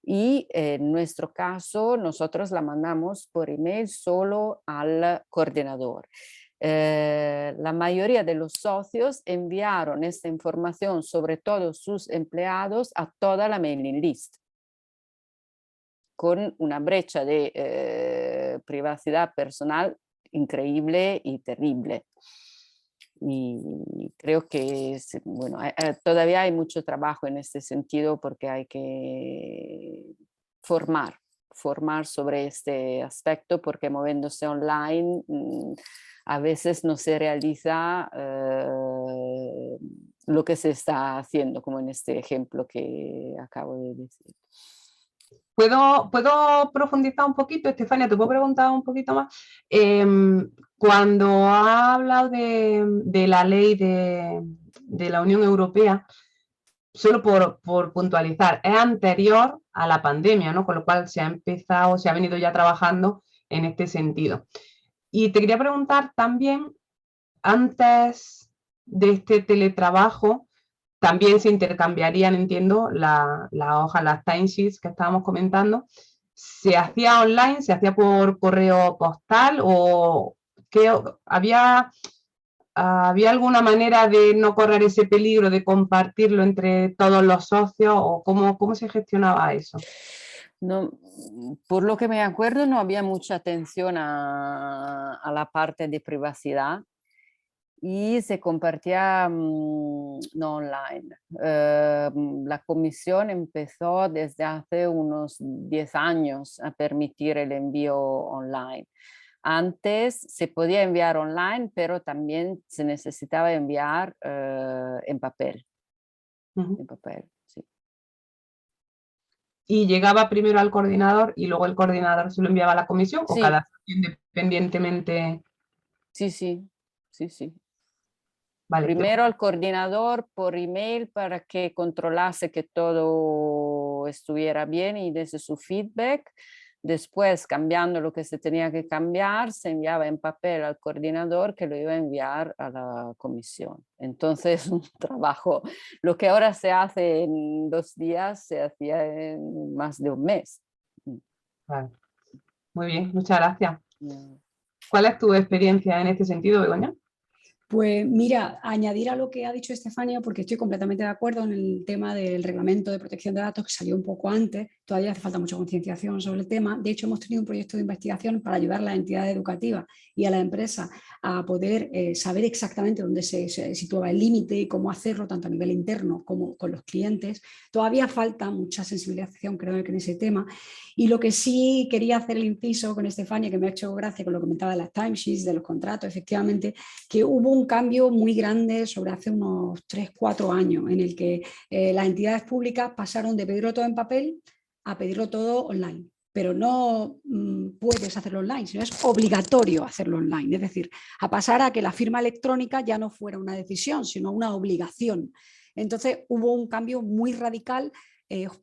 Y en nuestro caso, nosotros la mandamos por email solo al coordinador. La mayoría de los socios enviaron esta información, sobre todo sus empleados, a toda la mailing list, con una brecha de privacidad personal increíble y terrible. Y creo que bueno, todavía hay mucho trabajo en este sentido, porque hay que formar sobre este aspecto, porque moviéndose online a veces no se realiza lo que se está haciendo, como en este ejemplo que acabo de decir. ¿Puedo profundizar un poquito, Estefania? ¿Te puedo preguntar un poquito más? Cuando ha hablado de la ley de la Unión Europea, solo por puntualizar, es anterior a la pandemia, ¿no? Con lo cual se ha venido ya trabajando en este sentido. Y te quería preguntar también, antes de este teletrabajo, también se intercambiarían, entiendo, las hojas, las timesheets que estábamos comentando. ¿Se hacía online? ¿Se hacía por correo postal? ¿O había alguna manera de no correr ese peligro de compartirlo entre todos los socios? ¿O cómo se gestionaba eso? No, por lo que me acuerdo, no había mucha atención a la parte de privacidad. Y se compartía no online. La comisión empezó desde hace unos 10 años a permitir el envío online. Antes se podía enviar online, pero también se necesitaba enviar en papel. En papel, sí. ¿Y llegaba primero al coordinador y luego el coordinador se lo enviaba a la comisión? Sí. ¿O cada independientemente? Sí. Vale, Primero al coordinador por email para que controlase que todo estuviera bien y desde su feedback. Después, cambiando lo que se tenía que cambiar, se enviaba en papel al coordinador, que lo iba a enviar a la comisión. Entonces, un trabajo, lo que ahora se hace en 2 días, se hacía en más de un mes. Vale. Muy bien, muchas gracias. ¿Cuál es tu experiencia en este sentido, Begoña? Pues mira, añadir a lo que ha dicho Estefania, porque estoy completamente de acuerdo en el tema del reglamento de protección de datos que salió un poco antes, todavía hace falta mucha concienciación sobre el tema. De hecho, hemos tenido un proyecto de investigación para ayudar a las entidades educativas y a la empresa a poder saber exactamente dónde se situaba el límite y cómo hacerlo, tanto a nivel interno como con los clientes. Todavía falta mucha sensibilización, creo que en ese tema. Y lo que sí quería hacer el inciso con Estefania, que me ha hecho gracia con lo que comentaba de las timesheets, de los contratos, efectivamente, que hubo un cambio muy grande sobre hace unos 3-4 años en el que las entidades públicas pasaron de pedirlo todo en papel a pedirlo todo online. Pero no puedes hacerlo online, sino es obligatorio hacerlo online. Es decir, a pasar a que la firma electrónica ya no fuera una decisión, sino una obligación. Entonces hubo un cambio muy radical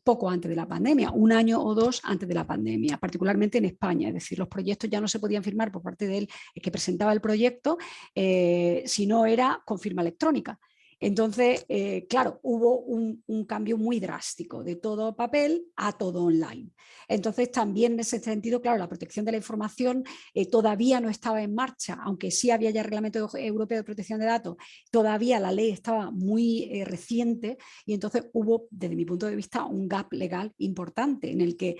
poco antes de la pandemia, 1 año o 2 antes de la pandemia, particularmente en España. Es decir, los proyectos ya no se podían firmar por parte del que presentaba el proyecto si no era con firma electrónica. Entonces, claro, hubo un cambio muy drástico de todo papel a todo online. Entonces, también en ese sentido, claro, la protección de la información todavía no estaba en marcha, aunque sí había ya reglamento europeo de protección de datos, todavía la ley estaba muy reciente y entonces hubo, desde mi punto de vista, un gap legal importante en el que,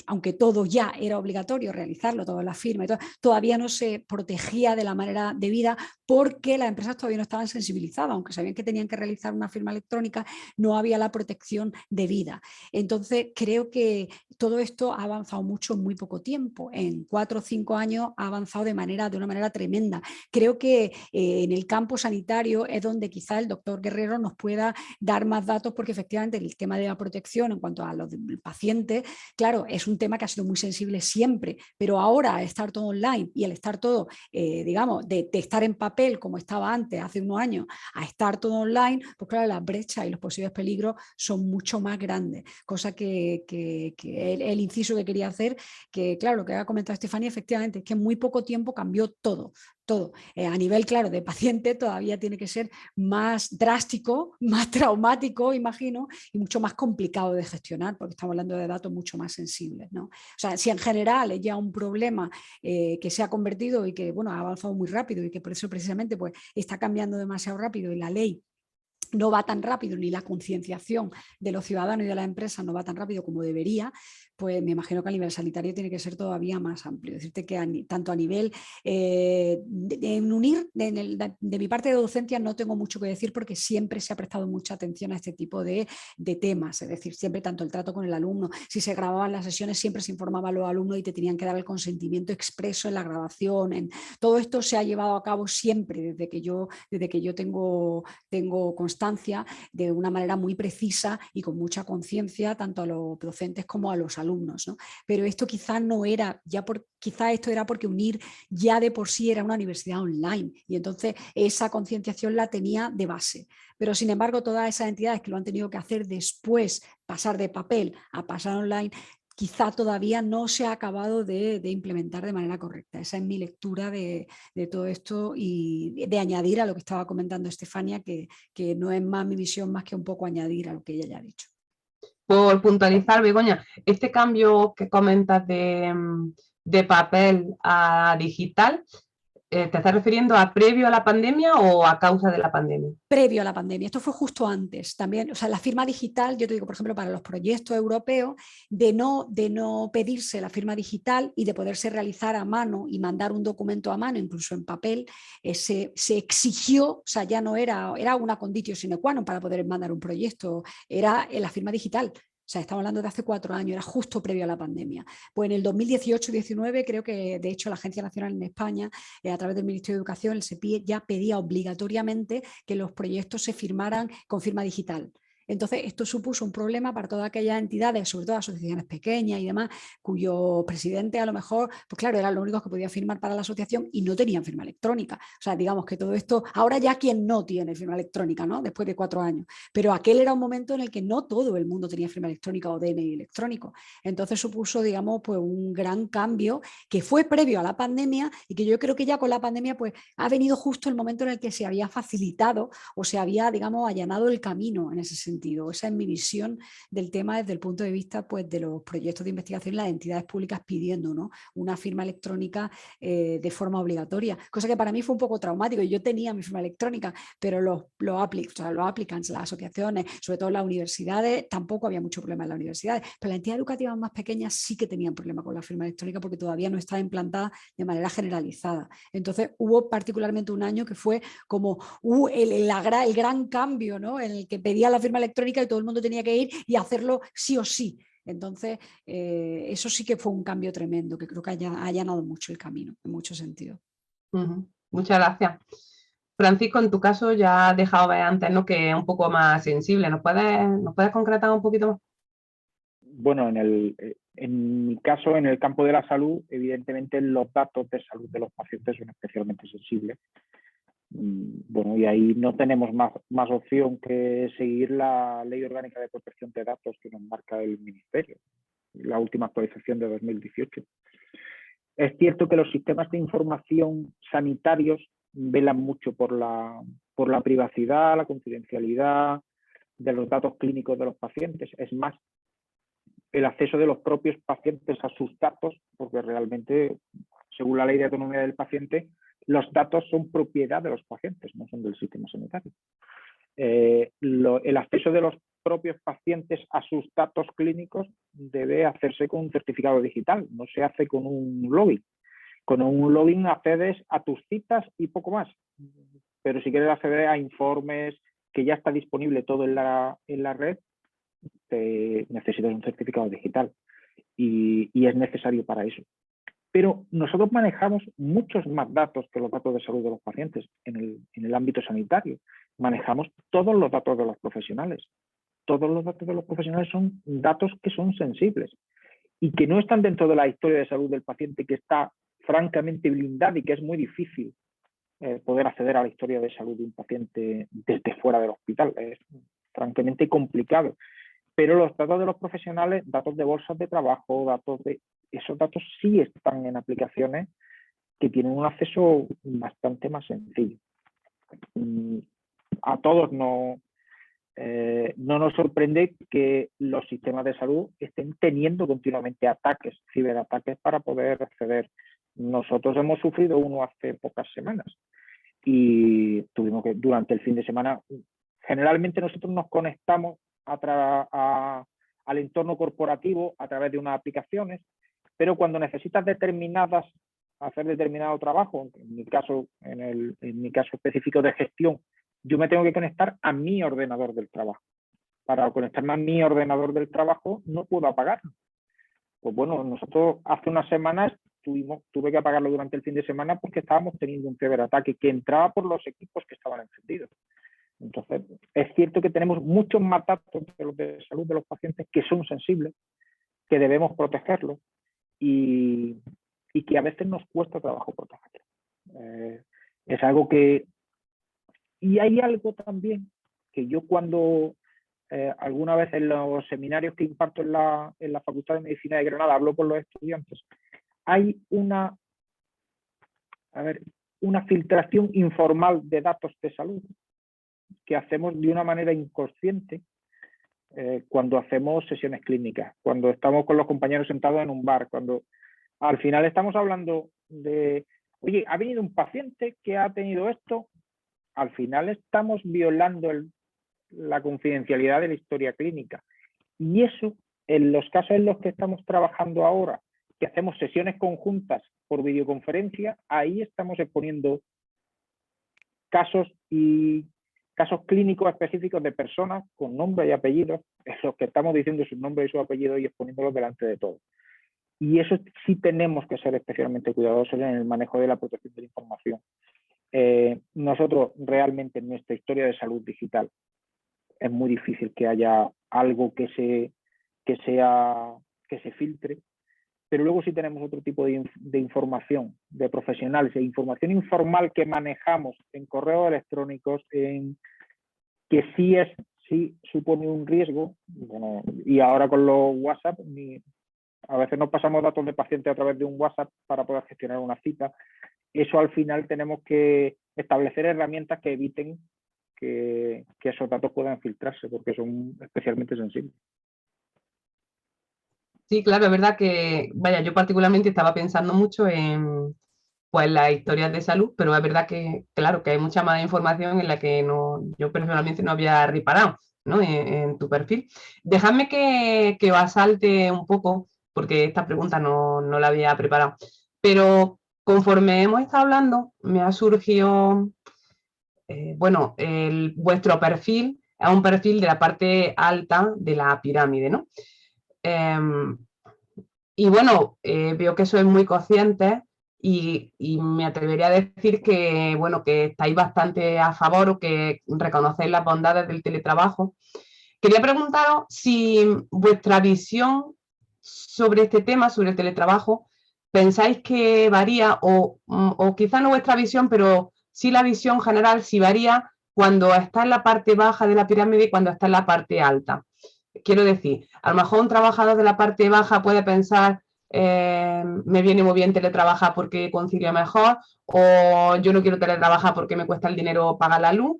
aunque todo ya era obligatorio realizarlo, todas las firmas, todavía no se protegía de la manera debida porque las empresas todavía no estaban sensibilizadas, aunque sabían que tenían que realizar una firma electrónica, no había la protección debida. Entonces, creo que todo esto ha avanzado mucho en muy poco tiempo. En 4 o 5 años ha avanzado de una manera tremenda. Creo que en el campo sanitario es donde quizá el doctor Guerrero nos pueda dar más datos, porque efectivamente el tema de la protección en cuanto a los pacientes, claro, es un tema que ha sido muy sensible siempre, pero ahora al estar todo online y al estar todo, digamos, de estar en papel como estaba antes, hace unos años, a estar todo online, pues claro, las brechas y los posibles peligros son mucho más grandes, cosa que el inciso que quería hacer, que claro, lo que ha comentado Estefania, efectivamente, es que en muy poco tiempo cambió todo, todo. A nivel, claro, de paciente todavía tiene que ser más drástico, más traumático, imagino, y mucho más complicado de gestionar, porque estamos hablando de datos mucho más sensibles, ¿no? O sea, si en general es ya un problema que se ha convertido y que, bueno, ha avanzado muy rápido y que por eso precisamente pues, está cambiando demasiado rápido y la ley no va tan rápido, ni la concienciación de los ciudadanos y de las empresas no va tan rápido como debería, pues me imagino que a nivel sanitario tiene que ser todavía más amplio. Decirte que tanto a nivel en unir, de mi parte de docencia no tengo mucho que decir porque siempre se ha prestado mucha atención a este tipo de temas, es decir, siempre tanto el trato con el alumno, si se grababan las sesiones siempre se informaba a los alumnos y te tenían que dar el consentimiento expreso en la grabación, todo esto se ha llevado a cabo siempre desde que yo tengo constancia, de una manera muy precisa y con mucha conciencia tanto a los docentes como a los alumnos, ¿no? Pero esto quizás no era, quizás esto era porque UNIR ya de por sí era una universidad online y entonces esa concienciación la tenía de base. Pero sin embargo todas esas entidades que lo han tenido que hacer después, pasar de papel a pasar online, quizá todavía no se ha acabado de implementar de manera correcta. Esa es mi lectura de todo esto y de añadir a lo que estaba comentando Estefania, que no es más mi visión más que un poco añadir a lo que ella ya ha dicho. Por puntualizar, Begoña, este cambio que comentas de papel a digital, ¿te estás refiriendo a previo a la pandemia o a causa de la pandemia? Previo a la pandemia, esto fue justo antes también, o sea, la firma digital, yo te digo, por ejemplo, para los proyectos europeos, de no pedirse la firma digital y de poderse realizar a mano y mandar un documento a mano, incluso en papel, se exigió, o sea, ya no era una conditio sine qua non para poder mandar un proyecto, era la firma digital. O sea, estamos hablando de hace 4 años, era justo previo a la pandemia. Pues en el 2018-19 creo que de hecho la Agencia Nacional en España, a través del Ministerio de Educación, el SEPIE, ya pedía obligatoriamente que los proyectos se firmaran con firma digital. Entonces, esto supuso un problema para todas aquellas entidades, sobre todo asociaciones pequeñas y demás, cuyo presidente a lo mejor, pues claro, eran los únicos que podían firmar para la asociación y no tenían firma electrónica. O sea, digamos que todo esto, ahora ya quien no tiene firma electrónica, ¿no? Después de 4 años. Pero aquel era un momento en el que no todo el mundo tenía firma electrónica o DNI electrónico. Entonces supuso, digamos, pues un gran cambio que fue previo a la pandemia y que yo creo que ya con la pandemia pues ha venido justo el momento en el que se había facilitado o se había, digamos, allanado el camino en ese sentido. Esa es mi visión del tema desde el punto de vista pues, de los proyectos de investigación y las entidades públicas pidiendo, ¿no?, una firma electrónica de forma obligatoria, cosa que para mí fue un poco traumático. Yo tenía mi firma electrónica, pero los applicants, las asociaciones, sobre todo las universidades, tampoco había mucho problema en las universidades, pero las entidades educativas más pequeñas sí que tenían problema con la firma electrónica porque todavía no estaba implantada de manera generalizada. Entonces hubo particularmente un año que fue como el gran cambio, ¿no?, en el que pedía la firma electrónica y todo el mundo tenía que ir y hacerlo sí o sí. Entonces, eso sí que fue un cambio tremendo, que creo que ha allanado mucho el camino, en muchos sentidos. Muchas gracias. Francisco, en tu caso ya has dejado ver antes, ¿no?, que es un poco más sensible. ¿Nos puedes concretar un poquito más? Bueno, en mi caso, en el campo de la salud, evidentemente los datos de salud de los pacientes son especialmente sensibles. Bueno, y ahí no tenemos más opción que seguir la Ley Orgánica de Protección de Datos que nos marca el Ministerio, la última actualización de 2018. Es cierto que los sistemas de información sanitarios velan mucho por la privacidad, la confidencialidad de los datos clínicos de los pacientes. Es más, el acceso de los propios pacientes a sus datos, porque realmente, según la Ley de Autonomía del Paciente, los datos son propiedad de los pacientes, no son del sistema sanitario. El acceso de los propios pacientes a sus datos clínicos debe hacerse con un certificado digital, no se hace con un login. Con un login accedes a tus citas y poco más, pero si quieres acceder a informes que ya está disponible todo en la red, necesitas un certificado digital y es necesario para eso. Pero nosotros manejamos muchos más datos que los datos de salud de los pacientes en el ámbito sanitario. Manejamos todos los datos de los profesionales. Todos los datos de los profesionales son datos que son sensibles y que no están dentro de la historia de salud del paciente, que está francamente blindada y que es muy difícil poder acceder a la historia de salud de un paciente desde fuera del hospital. Es francamente complicado. Pero los datos de los profesionales, datos de bolsas de trabajo, esos datos sí están en aplicaciones que tienen un acceso bastante más sencillo. A todos no nos sorprende que los sistemas de salud estén teniendo continuamente ataques, ciberataques, para poder acceder. Nosotros hemos sufrido uno hace pocas semanas y tuvimos que, durante el fin de semana, generalmente nosotros nos conectamos al entorno corporativo a través de unas aplicaciones, pero cuando necesitas hacer determinado trabajo, en mi caso específico de gestión, yo me tengo que conectar a mi ordenador del trabajo. Para conectarme a mi ordenador del trabajo no puedo apagarlo. Pues bueno, nosotros hace unas semanas tuve que apagarlo durante el fin de semana porque estábamos teniendo un ciberataque que entraba por los equipos que estaban encendidos. Entonces, es cierto que tenemos muchos más datos de los de salud de los pacientes que son sensibles, que debemos protegerlos y que a veces nos cuesta trabajo protegerlos. Es algo que... Y hay algo también que yo cuando alguna vez en los seminarios que imparto en la Facultad de Medicina de Granada hablo con los estudiantes, hay una filtración informal de datos de salud que hacemos de una manera inconsciente cuando hacemos sesiones clínicas, cuando estamos con los compañeros sentados en un bar, cuando al final estamos hablando de, oye, ha venido un paciente que ha tenido esto, al final estamos violando la confidencialidad de la historia clínica. Y eso, en los casos en los que estamos trabajando ahora, que hacemos sesiones conjuntas por videoconferencia, ahí estamos exponiendo casos clínicos específicos de personas con nombre y apellidos, en los que estamos diciendo sus nombres y sus apellidos y exponiéndolos delante de todos. Y eso sí tenemos que ser especialmente cuidadosos en el manejo de la protección de la información. Nosotros realmente en nuestra historia de salud digital es muy difícil que haya algo que se filtre, pero luego sí tenemos otro tipo de información de profesionales, de información informal que manejamos en correos electrónicos, que sí supone un riesgo. Bueno, y ahora con los WhatsApp, a veces nos pasamos datos de pacientes a través de un WhatsApp para poder gestionar una cita. Eso al final tenemos que establecer herramientas que eviten que esos datos puedan filtrarse, porque son especialmente sensibles. Sí, claro, es verdad que, vaya, yo particularmente estaba pensando mucho en pues, las historias de salud, pero es verdad que, claro, que hay mucha más información en la que yo personalmente no había reparado, ¿no? En tu perfil. Dejadme que os asalte un poco, porque esta pregunta no la había preparado, pero conforme hemos estado hablando, me ha surgido, bueno, vuestro perfil es un perfil de la parte alta de la pirámide, ¿no? Y bueno, veo que sois muy conscientes y me atrevería a decir que, bueno, que estáis bastante a favor o que reconocéis las bondades del teletrabajo. Quería preguntaros si vuestra visión sobre este tema, sobre el teletrabajo, pensáis que varía o quizá no vuestra visión, pero sí la visión general, si varía cuando está en la parte baja de la pirámide y cuando está en la parte alta. Quiero decir, a lo mejor un trabajador de la parte baja puede pensar me viene muy bien teletrabajar porque concilio mejor, o yo no quiero teletrabajar porque me cuesta el dinero pagar la luz,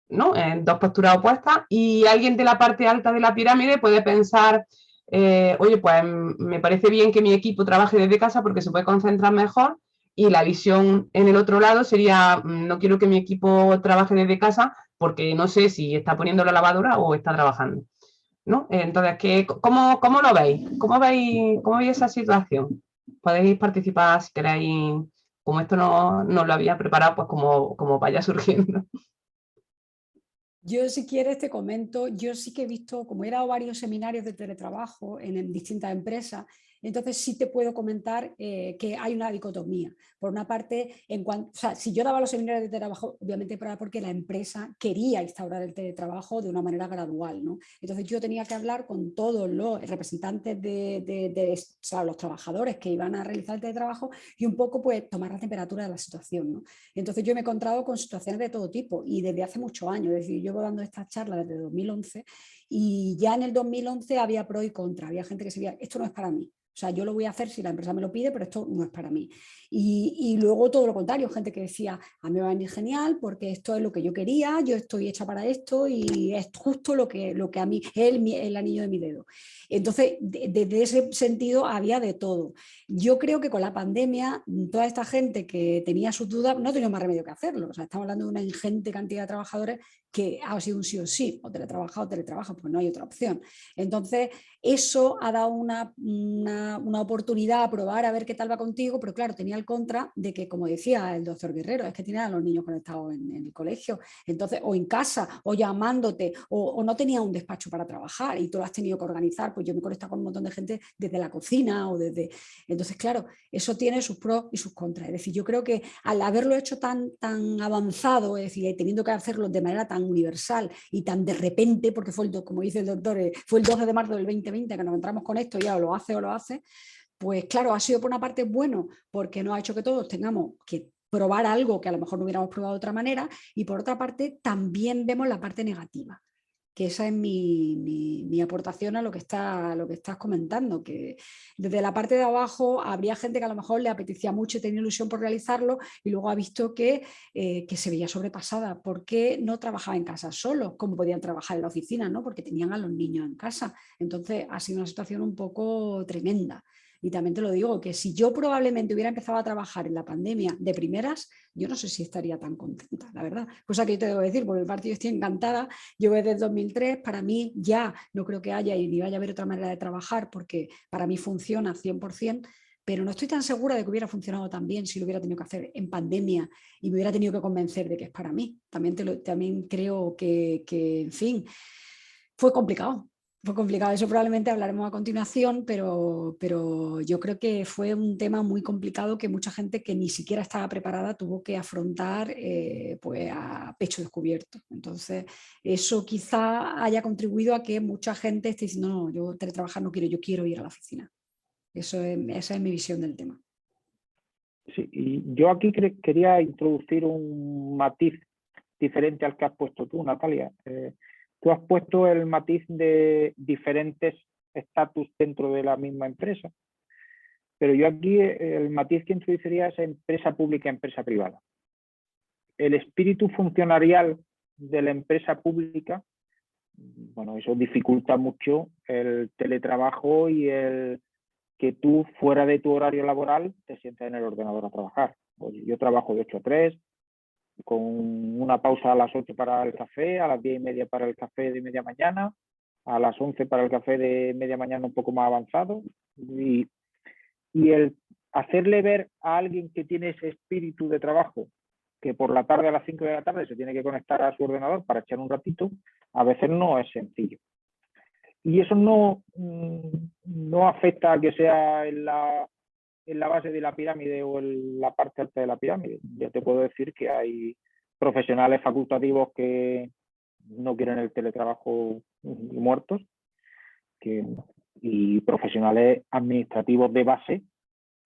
¿no? En dos posturas opuestas, y alguien de la parte alta de la pirámide puede pensar, oye, pues me parece bien que mi equipo trabaje desde casa porque se puede concentrar mejor, y la visión en el otro lado sería, no quiero que mi equipo trabaje desde casa porque no sé si está poniendo la lavadora o está trabajando, ¿no? Entonces, ¿cómo lo veis? ¿Cómo veis esa situación? Podéis participar si queréis, como esto no lo había preparado, pues como vaya surgiendo. Yo, si quieres, te comento, yo sí que he visto, como he dado varios seminarios de teletrabajo en distintas empresas, entonces sí te puedo comentar que hay una dicotomía. Por una parte, o sea, si yo daba los seminarios de teletrabajo, obviamente era porque la empresa quería instaurar el teletrabajo de una manera gradual, ¿no? Entonces yo tenía que hablar con todos los representantes o sea, los trabajadores que iban a realizar el teletrabajo y un poco pues tomar la temperatura de la situación, ¿no? Entonces yo me he encontrado con situaciones de todo tipo y desde hace muchos años, es decir, yo llevo dando estas charlas desde 2011 Y ya en el 2011 había pro y contra, había gente que se veía, esto no es para mí. O sea, yo lo voy a hacer si la empresa me lo pide, pero esto no es para mí. Y luego todo lo contrario, gente que decía, a mí me va a venir genial porque esto es lo que yo quería, yo estoy hecha para esto y es justo lo que a mí es el anillo de mi dedo. Entonces, desde ese sentido había de todo. Yo creo que con la pandemia, toda esta gente que tenía sus dudas no tenía más remedio que hacerlo. O sea, estamos hablando de una ingente cantidad de trabajadores que ha sido un sí o sí, o teletrabaja, pues no hay otra opción. Entonces, eso ha dado una oportunidad a probar a ver qué tal va contigo, pero claro, tenía el contra de que, como decía el doctor Guerrero, es que tiene a los niños conectados en el colegio, entonces, o en casa, o llamándote, o no tenía un despacho para trabajar y tú lo has tenido que organizar, pues yo me conecto con un montón de gente desde la cocina o desde... Entonces, claro, eso tiene sus pros y sus contras. Es decir, yo creo que al haberlo hecho tan avanzado, es decir, teniendo que hacerlo de manera tan universal y tan de repente, porque fue como dice el doctor, fue el 12 de marzo del 2020 que nos entramos con esto, ya o lo hace, pues claro, ha sido por una parte bueno, porque nos ha hecho que todos tengamos que probar algo que a lo mejor no hubiéramos probado de otra manera, y por otra parte también vemos la parte negativa, que esa es mi aportación a lo que estás comentando, que desde la parte de abajo habría gente que a lo mejor le apetecía mucho y tenía ilusión por realizarlo y luego ha visto que se veía sobrepasada porque no trabajaba en casa solo, como podían trabajar en la oficina, ¿no? Porque tenían a los niños en casa. Entonces ha sido una situación un poco tremenda. Y también te lo digo, que si yo probablemente hubiera empezado a trabajar en la pandemia de primeras, yo no sé si estaría tan contenta, la verdad. Cosa que yo te debo decir, por mi parte yo estoy encantada. Yo desde el 2003, para mí ya no creo que haya y ni vaya a haber otra manera de trabajar, porque para mí funciona 100%, pero no estoy tan segura de que hubiera funcionado tan bien si lo hubiera tenido que hacer en pandemia y me hubiera tenido que convencer de que es para mí. También creo que, en fin, fue complicado. Fue complicado, eso probablemente hablaremos a continuación, pero yo creo que fue un tema muy complicado que mucha gente que ni siquiera estaba preparada tuvo que afrontar pues a pecho descubierto. Entonces, eso quizá haya contribuido a que mucha gente esté diciendo, no, yo teletrabajar no quiero, yo quiero ir a la oficina. Esa es mi visión del tema. Sí, y yo aquí quería introducir un matiz diferente al que has puesto tú, Natalia. Tú has puesto el matiz de diferentes estatus dentro de la misma empresa, pero yo aquí el matiz que introduciría es empresa pública, empresa privada. El espíritu funcionarial de la empresa pública, bueno, eso dificulta mucho el teletrabajo y el que tú fuera de tu horario laboral te sientas en el ordenador a trabajar. Pues yo trabajo de 8 a 3, con una pausa a las 8 para el café, a las 10:30 para el café de media mañana, a las 11 para el café de media mañana un poco más avanzado, y el hacerle ver a alguien que tiene ese espíritu de trabajo, que por la tarde a las 5 de la tarde se tiene que conectar a su ordenador para echar un ratito, a veces no es sencillo. Y eso no afecta a que sea en la base de la pirámide o en la parte alta de la pirámide. Ya te puedo decir que hay profesionales facultativos que no quieren el teletrabajo muertos, y profesionales administrativos de base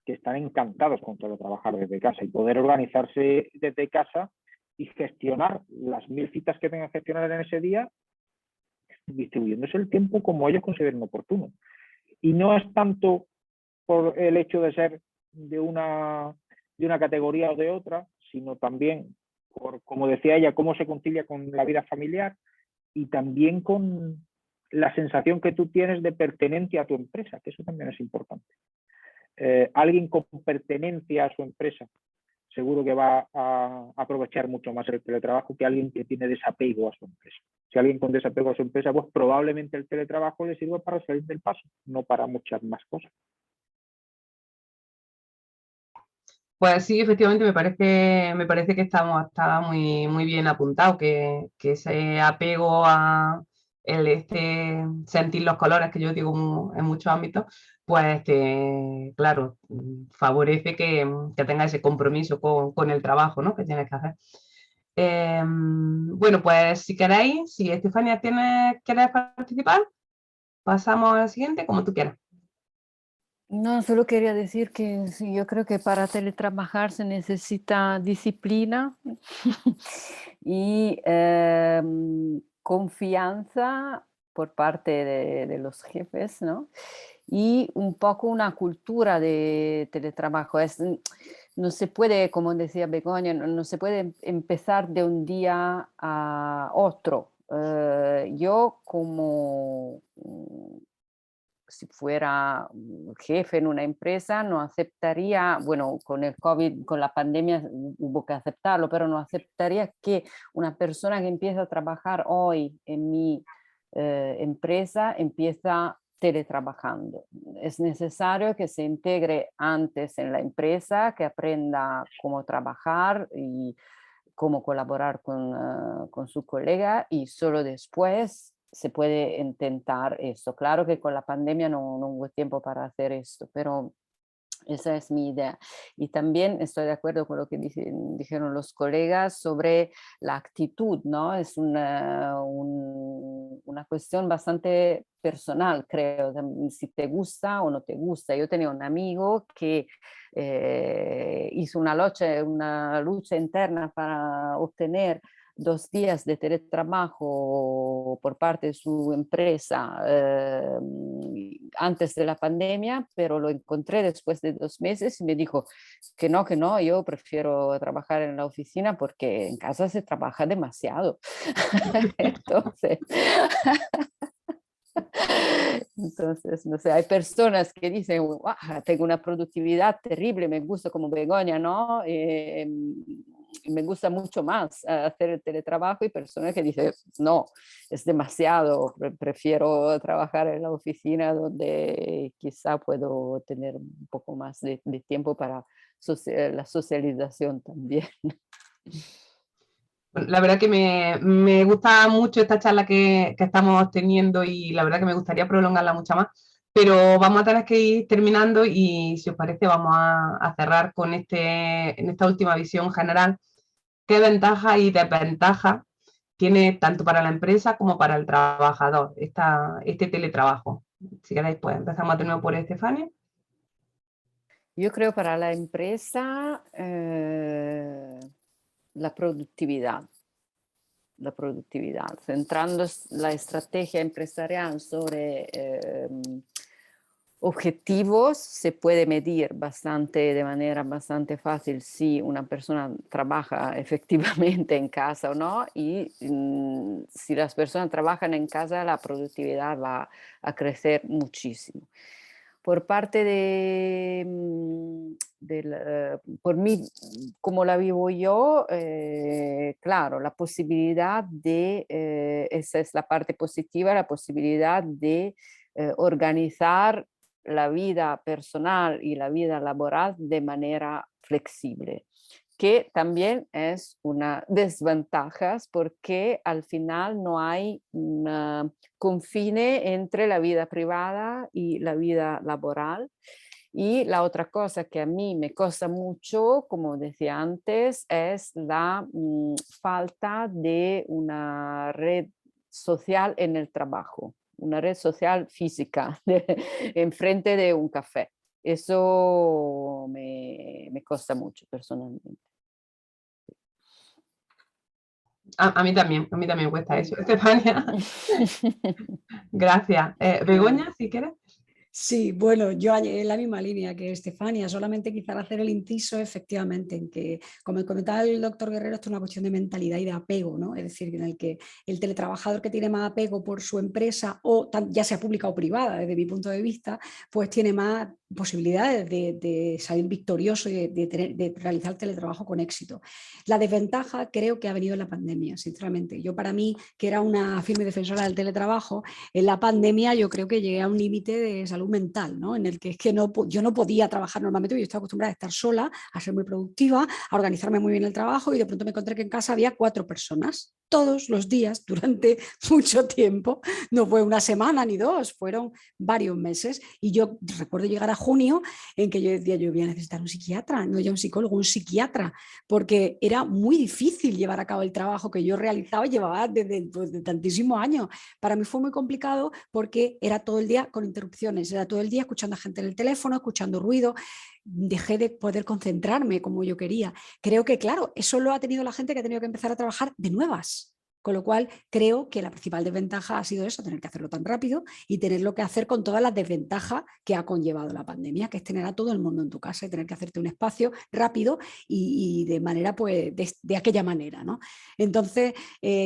que están encantados con teletrabajar desde casa y poder organizarse desde casa y gestionar las 1000 citas que tengan que gestionar en ese día, distribuyéndose el tiempo como ellos consideren oportuno. Y no es tanto por el hecho de ser de una categoría o de otra, sino también por, como decía ella, cómo se concilia con la vida familiar y también con la sensación que tú tienes de pertenencia a tu empresa, que eso también es importante. Alguien con pertenencia a su empresa seguro que va a aprovechar mucho más el teletrabajo que alguien que tiene desapego a su empresa. Si alguien con desapego a su empresa, pues probablemente el teletrabajo le sirva para salir del paso, no para muchas más cosas. Pues sí, efectivamente me parece que está muy bien apuntado, que ese apego a sentir los colores que yo digo en muchos ámbitos, pues claro, favorece que tenga ese compromiso con el trabajo, ¿no?, que tienes que hacer. Bueno, pues si queréis, si Estefanía quieres participar, pasamos al siguiente, como tú quieras. No, solo quería decir que sí, yo creo que para teletrabajar se necesita disciplina y confianza por parte de los jefes, ¿no? Y un poco una cultura de teletrabajo. No se puede, como decía Begoña, no se puede empezar de un día a otro. Yo como si fuera jefe en una empresa, no aceptaría, bueno, con el COVID, con la pandemia hubo que aceptarlo, pero no aceptaría que una persona que empieza a trabajar hoy en mi empresa empieza teletrabajando. Es necesario que se integre antes en la empresa, que aprenda cómo trabajar y cómo colaborar con su colega, y solo después se puede intentar eso. Claro que con la pandemia no hubo tiempo para hacer esto, pero esa es mi idea. Y también estoy de acuerdo con lo que dijeron los colegas sobre la actitud, ¿no? Es una cuestión bastante personal, creo, si te gusta o no te gusta. Yo tenía un amigo que hizo una lucha interna para obtener 2 días de teletrabajo por parte de su empresa antes de la pandemia, pero lo encontré después de 2 meses y me dijo que no, yo prefiero trabajar en la oficina porque en casa se trabaja demasiado. Entonces, entonces, no sé, hay personas que dicen, "Wow, tengo una productividad terrible, me gusta como Begoña, ¿no? Me gusta mucho más hacer el teletrabajo", y personas que dicen, no, es demasiado, prefiero trabajar en la oficina donde quizá puedo tener un poco más de tiempo para la socialización también. Bueno, la verdad que me gusta mucho esta charla que estamos teniendo y la verdad que me gustaría prolongarla mucho más, pero vamos a tener que ir terminando y si os parece vamos a cerrar con en esta última visión general. ¿Qué ventajas y desventajas tiene tanto para la empresa como para el trabajador este teletrabajo? Si queréis, pues empezamos de nuevo por Estefania. Yo creo para la empresa la productividad. Centrando la estrategia empresarial sobre objetivos, se puede medir de manera bastante fácil si una persona trabaja efectivamente en casa o no, y si las personas trabajan en casa, la productividad va a crecer muchísimo. Por parte por mí, como la vivo yo, claro, la posibilidad esa es la parte positiva, la posibilidad de organizar la vida personal y la vida laboral de manera flexible, que también es una desventaja porque al final no hay un confine entre la vida privada y la vida laboral. Y la otra cosa que a mí me cuesta mucho, como decía antes, es la falta de una red social en el trabajo, una red social física enfrente de un café. Eso me cuesta mucho personalmente. A mí también me cuesta eso, Estefania. Gracias. Begoña, si quieres. Sí, bueno, yo en la misma línea que Estefania, solamente quizá hacer el inciso efectivamente en que, como comentaba el doctor Guerrero, esto es una cuestión de mentalidad y de apego, ¿no? Es decir, en el que el teletrabajador que tiene más apego por su empresa, o ya sea pública o privada, desde mi punto de vista, pues tiene más posibilidades de salir victorioso y de realizar teletrabajo con éxito. La desventaja creo que ha venido en la pandemia, sinceramente. Yo, para mí, que era una firme defensora del teletrabajo, en la pandemia yo creo que llegué a un límite de salud mental, ¿no? En el que es que yo no podía trabajar normalmente, yo estaba acostumbrada a estar sola, a ser muy productiva, a organizarme muy bien el trabajo, y de pronto me encontré que en casa había 4 personas todos los días durante mucho tiempo. No fue una semana ni 2, fueron varios meses, y yo recuerdo llegar a junio en que yo decía, yo voy a necesitar un psiquiatra, no ya un psicólogo, un psiquiatra, porque era muy difícil llevar a cabo el trabajo que yo realizaba y llevaba desde de tantísimos años. Para mí fue muy complicado porque era todo el día con interrupciones, era todo el día escuchando a gente en el teléfono, escuchando ruido, dejé de poder concentrarme como yo quería. Creo que, claro, eso lo ha tenido la gente que ha tenido que empezar a trabajar de nuevas. Con lo cual, creo que la principal desventaja ha sido eso, tener que hacerlo tan rápido y tenerlo que hacer con todas las desventajas que ha conllevado la pandemia, que es tener a todo el mundo en tu casa y tener que hacerte un espacio rápido y de manera, pues, de aquella manera, ¿no? Entonces,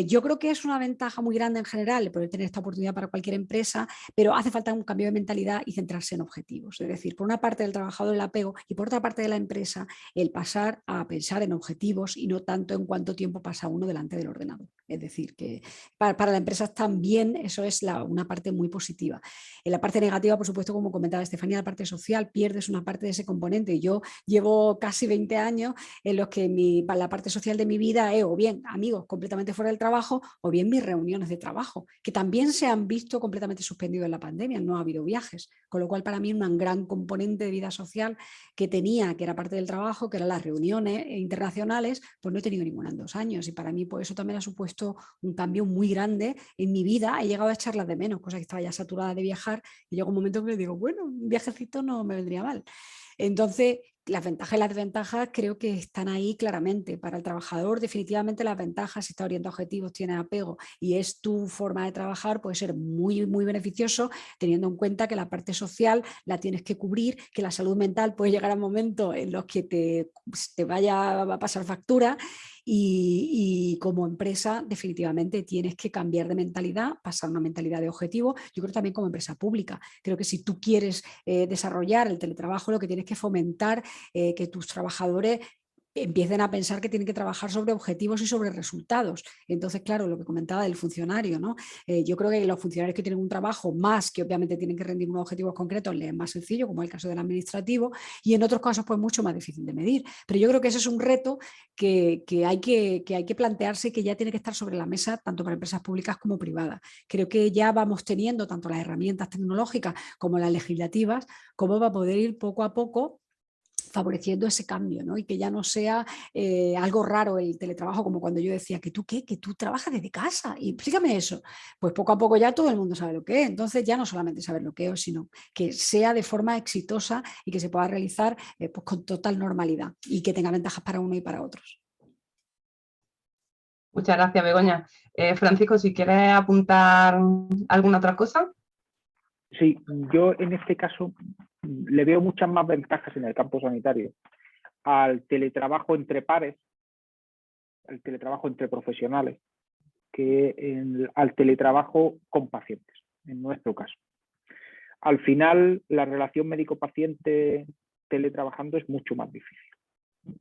yo creo que es una ventaja muy grande en general el poder tener esta oportunidad para cualquier empresa, pero hace falta un cambio de mentalidad y centrarse en objetivos. Es decir, por una parte del trabajador el apego y por otra parte de la empresa el pasar a pensar en objetivos y no tanto en cuánto tiempo pasa uno delante del ordenador. Es decir, que para la empresa también eso es una parte muy positiva. En la parte negativa, por supuesto, como comentaba Estefanía, la parte social, pierdes una parte de ese componente. Yo llevo casi 20 años en los que la parte social de mi vida es o bien amigos completamente fuera del trabajo o bien mis reuniones de trabajo, que también se han visto completamente suspendidos en la pandemia, no ha habido viajes, con lo cual para mí un gran componente de vida social que tenía, que era parte del trabajo, que eran las reuniones internacionales, pues no he tenido ninguna en 2 años y para mí pues eso también ha supuesto un cambio muy grande en mi vida. He llegado a echarlas de menos, cosa que estaba ya saturada de viajar y llega un momento que le digo, bueno, un viajecito no me vendría mal. Entonces, las ventajas y las desventajas creo que están ahí claramente. Para el trabajador, definitivamente las ventajas, si está orientado a objetivos, tiene apego y es tu forma de trabajar, puede ser muy, muy beneficioso, teniendo en cuenta que la parte social la tienes que cubrir, que la salud mental puede llegar a momentos en los que te vaya a pasar factura y como empresa definitivamente tienes que cambiar de mentalidad, pasar a una mentalidad de objetivo. Yo creo también como empresa pública. Creo que si tú quieres desarrollar el teletrabajo, lo que tienes que fomentar que tus trabajadores empiecen a pensar que tienen que trabajar sobre objetivos y sobre resultados. Entonces, claro, lo que comentaba del funcionario, ¿no? Yo creo que los funcionarios que tienen un trabajo más, que obviamente tienen que rendir unos objetivos concretos, les es más sencillo, como es el caso del administrativo, y en otros casos, pues mucho más difícil de medir. Pero yo creo que ese es un reto que hay que plantearse y que ya tiene que estar sobre la mesa, tanto para empresas públicas como privadas. Creo que ya vamos teniendo tanto las herramientas tecnológicas como las legislativas, como va a poder ir poco a poco favoreciendo ese cambio, ¿no? Y que ya no sea algo raro el teletrabajo, como cuando yo decía que tú trabajas desde casa y explícame eso. Pues poco a poco ya todo el mundo sabe lo que es, entonces ya no solamente saber lo que es, sino que sea de forma exitosa y que se pueda realizar pues con total normalidad y que tenga ventajas para uno y para otros. Muchas gracias, Begoña. Francisco, si quieres apuntar alguna otra cosa. Sí, yo en este caso le veo muchas más ventajas en el campo sanitario al teletrabajo entre pares, al teletrabajo entre profesionales, que al teletrabajo con pacientes, en nuestro caso. Al final, la relación médico-paciente teletrabajando es mucho más difícil,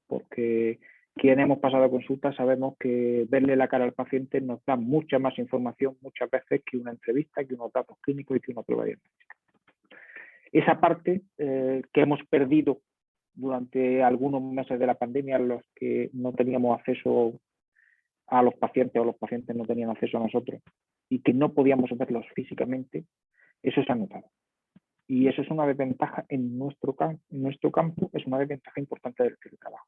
porque quien hemos pasado consulta sabemos que verle la cara al paciente nos da mucha más información muchas veces que una entrevista, que unos datos clínicos y que una prueba diagnóstica. Esa parte que hemos perdido durante algunos meses de la pandemia en los que no teníamos acceso a los pacientes o los pacientes no tenían acceso a nosotros y que no podíamos verlos físicamente, eso se ha notado. Y eso es una desventaja en nuestro campo, es una desventaja importante del teletrabajo.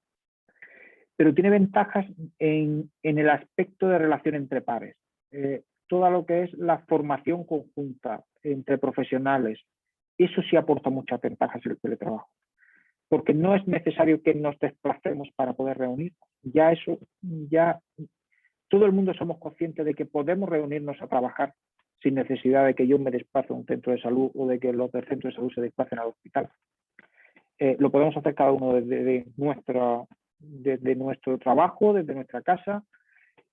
Pero tiene ventajas en el aspecto de relación entre pares. Todo lo que es la formación conjunta entre profesionales, eso sí aporta muchas ventajas en el teletrabajo. Porque no es necesario que nos desplacemos para poder reunirnos. Ya todo el mundo somos conscientes de que podemos reunirnos a trabajar sin necesidad de que yo me desplace a un centro de salud o de que los del centro de salud se desplacen al hospital. Lo podemos hacer cada uno desde nuestro trabajo, desde nuestra casa,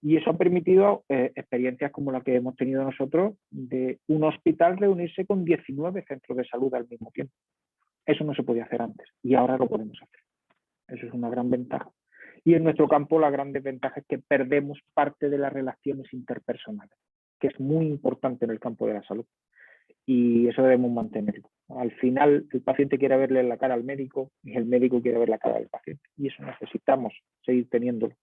y eso ha permitido experiencias como la que hemos tenido nosotros de un hospital reunirse con 19 centros de salud al mismo tiempo. Eso no se podía hacer antes y ahora lo podemos hacer. Eso es una gran ventaja. Y en nuestro campo la gran desventaja es que perdemos parte de las relaciones interpersonales, que es muy importante en el campo de la salud. Y eso debemos mantenerlo. Al final el paciente quiere verle la cara al médico y el médico quiere ver la cara del paciente. Y eso necesitamos seguir teniéndolo.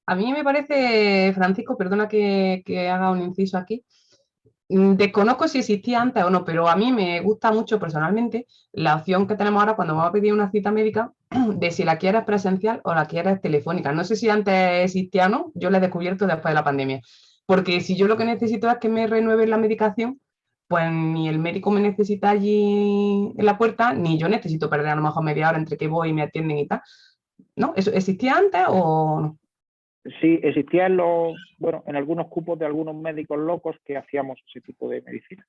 A mí me parece, Francisco, perdona que haga un inciso aquí, desconozco si existía antes o no, pero a mí me gusta mucho personalmente la opción que tenemos ahora cuando vamos a pedir una cita médica de si la quieres presencial o la quieres telefónica. No sé si antes existía o no, yo la he descubierto después de la pandemia. Porque si yo lo que necesito es que me renueven la medicación, pues ni el médico me necesita allí en la puerta, ni yo necesito perder a lo mejor media hora entre que voy y me atienden y tal. ¿No? ¿Eso existía antes o no? Sí, existía en algunos cupos de algunos médicos locos que hacíamos ese tipo de medicina.